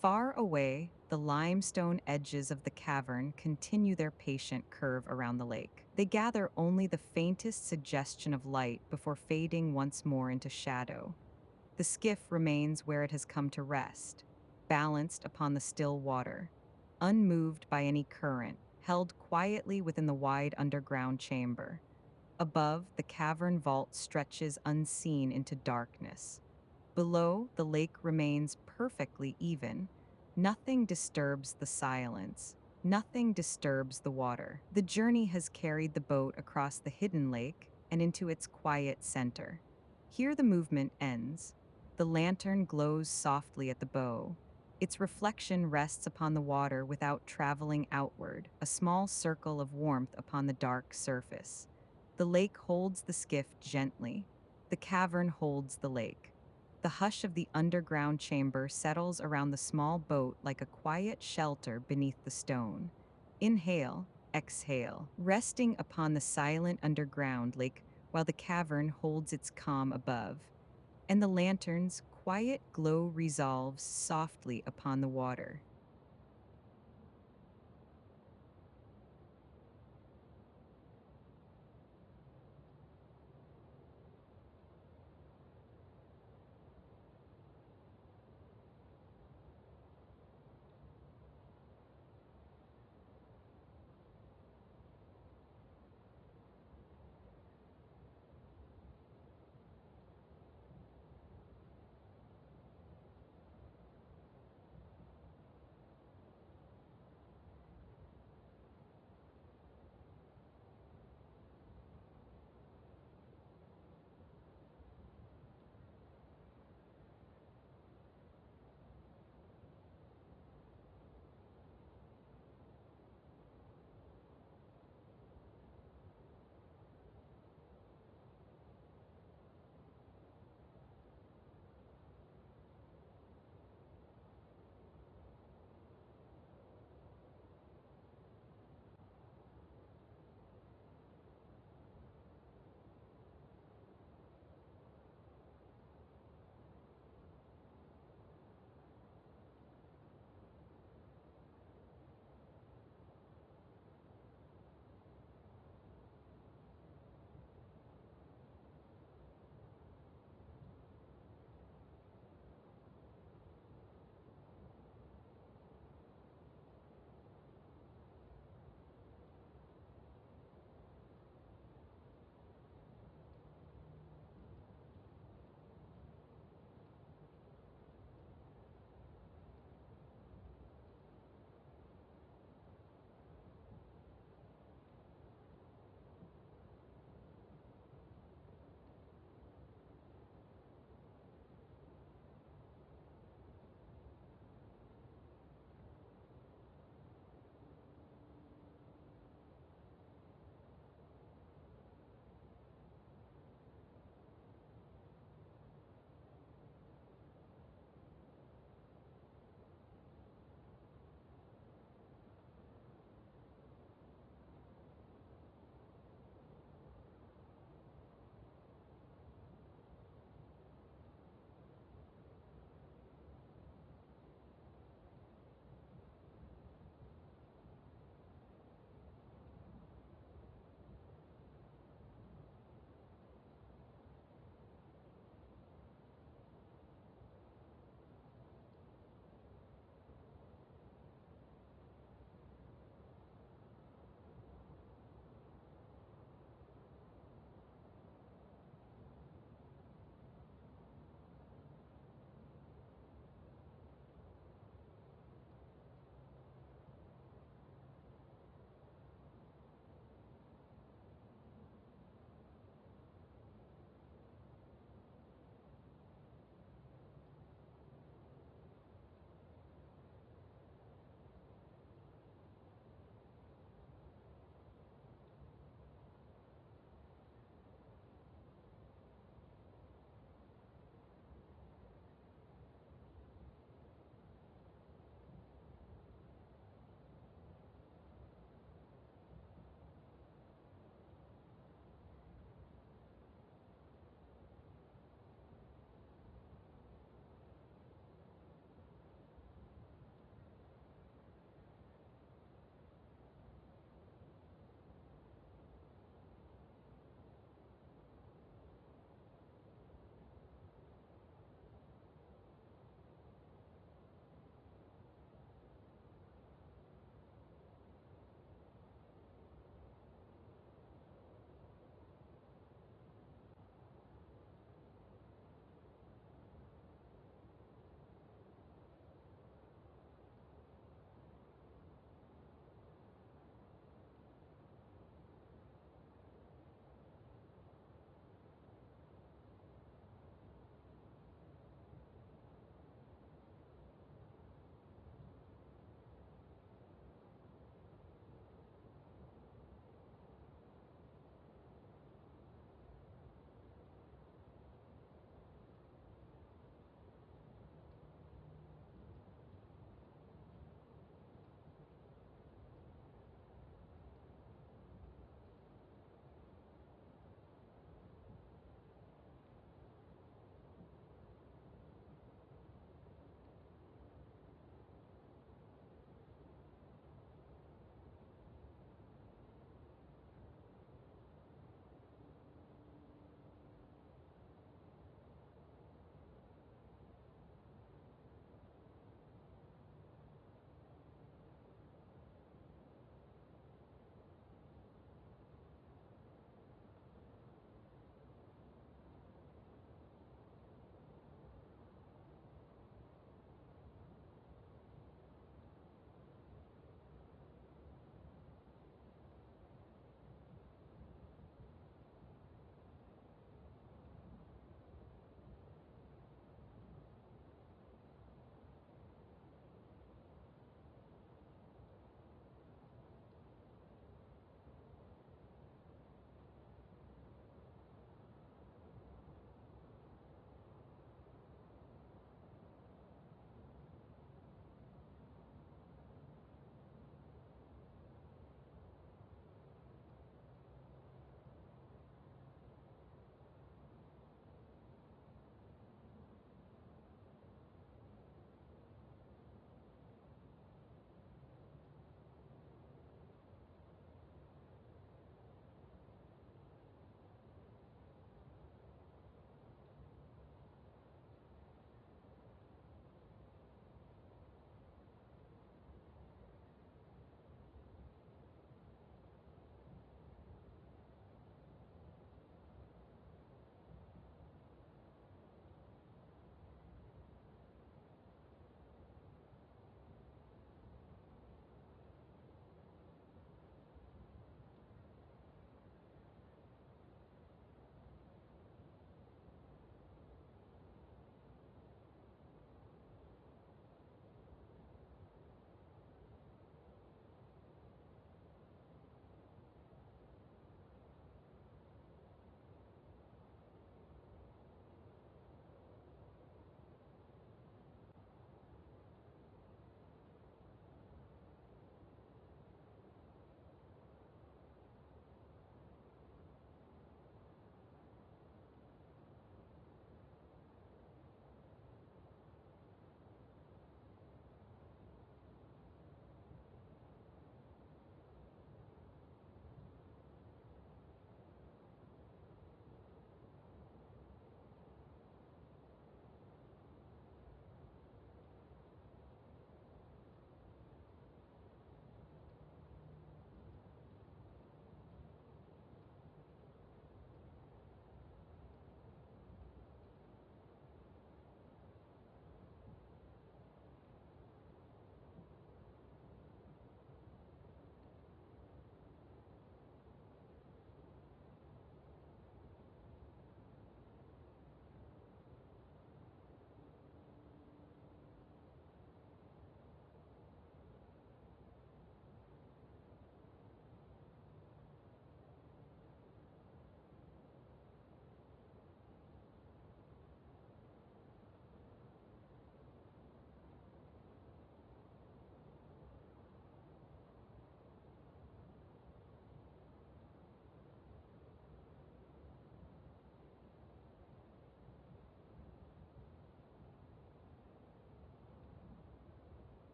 Far away, the limestone edges of the cavern continue their patient curve around the lake. They gather only the faintest suggestion of light before fading once more into shadow. The skiff remains where it has come to rest, balanced upon the still water, unmoved by any current, held quietly within the wide underground chamber. Above, the cavern vault stretches unseen into darkness. Below, the lake remains perfectly even. Nothing disturbs the silence. Nothing disturbs the water. The journey has carried the boat across the hidden lake and into its quiet center. Here the movement ends. The lantern glows softly at the bow. Its reflection rests upon the water without traveling outward, a small circle of warmth upon the dark surface. The lake holds the skiff gently. The cavern holds the lake. The hush of the underground chamber settles around the small boat like a quiet shelter beneath the stone. Inhale, exhale, resting upon the silent underground lake while the cavern holds its calm above, and the lantern's quiet glow resolves softly upon the water.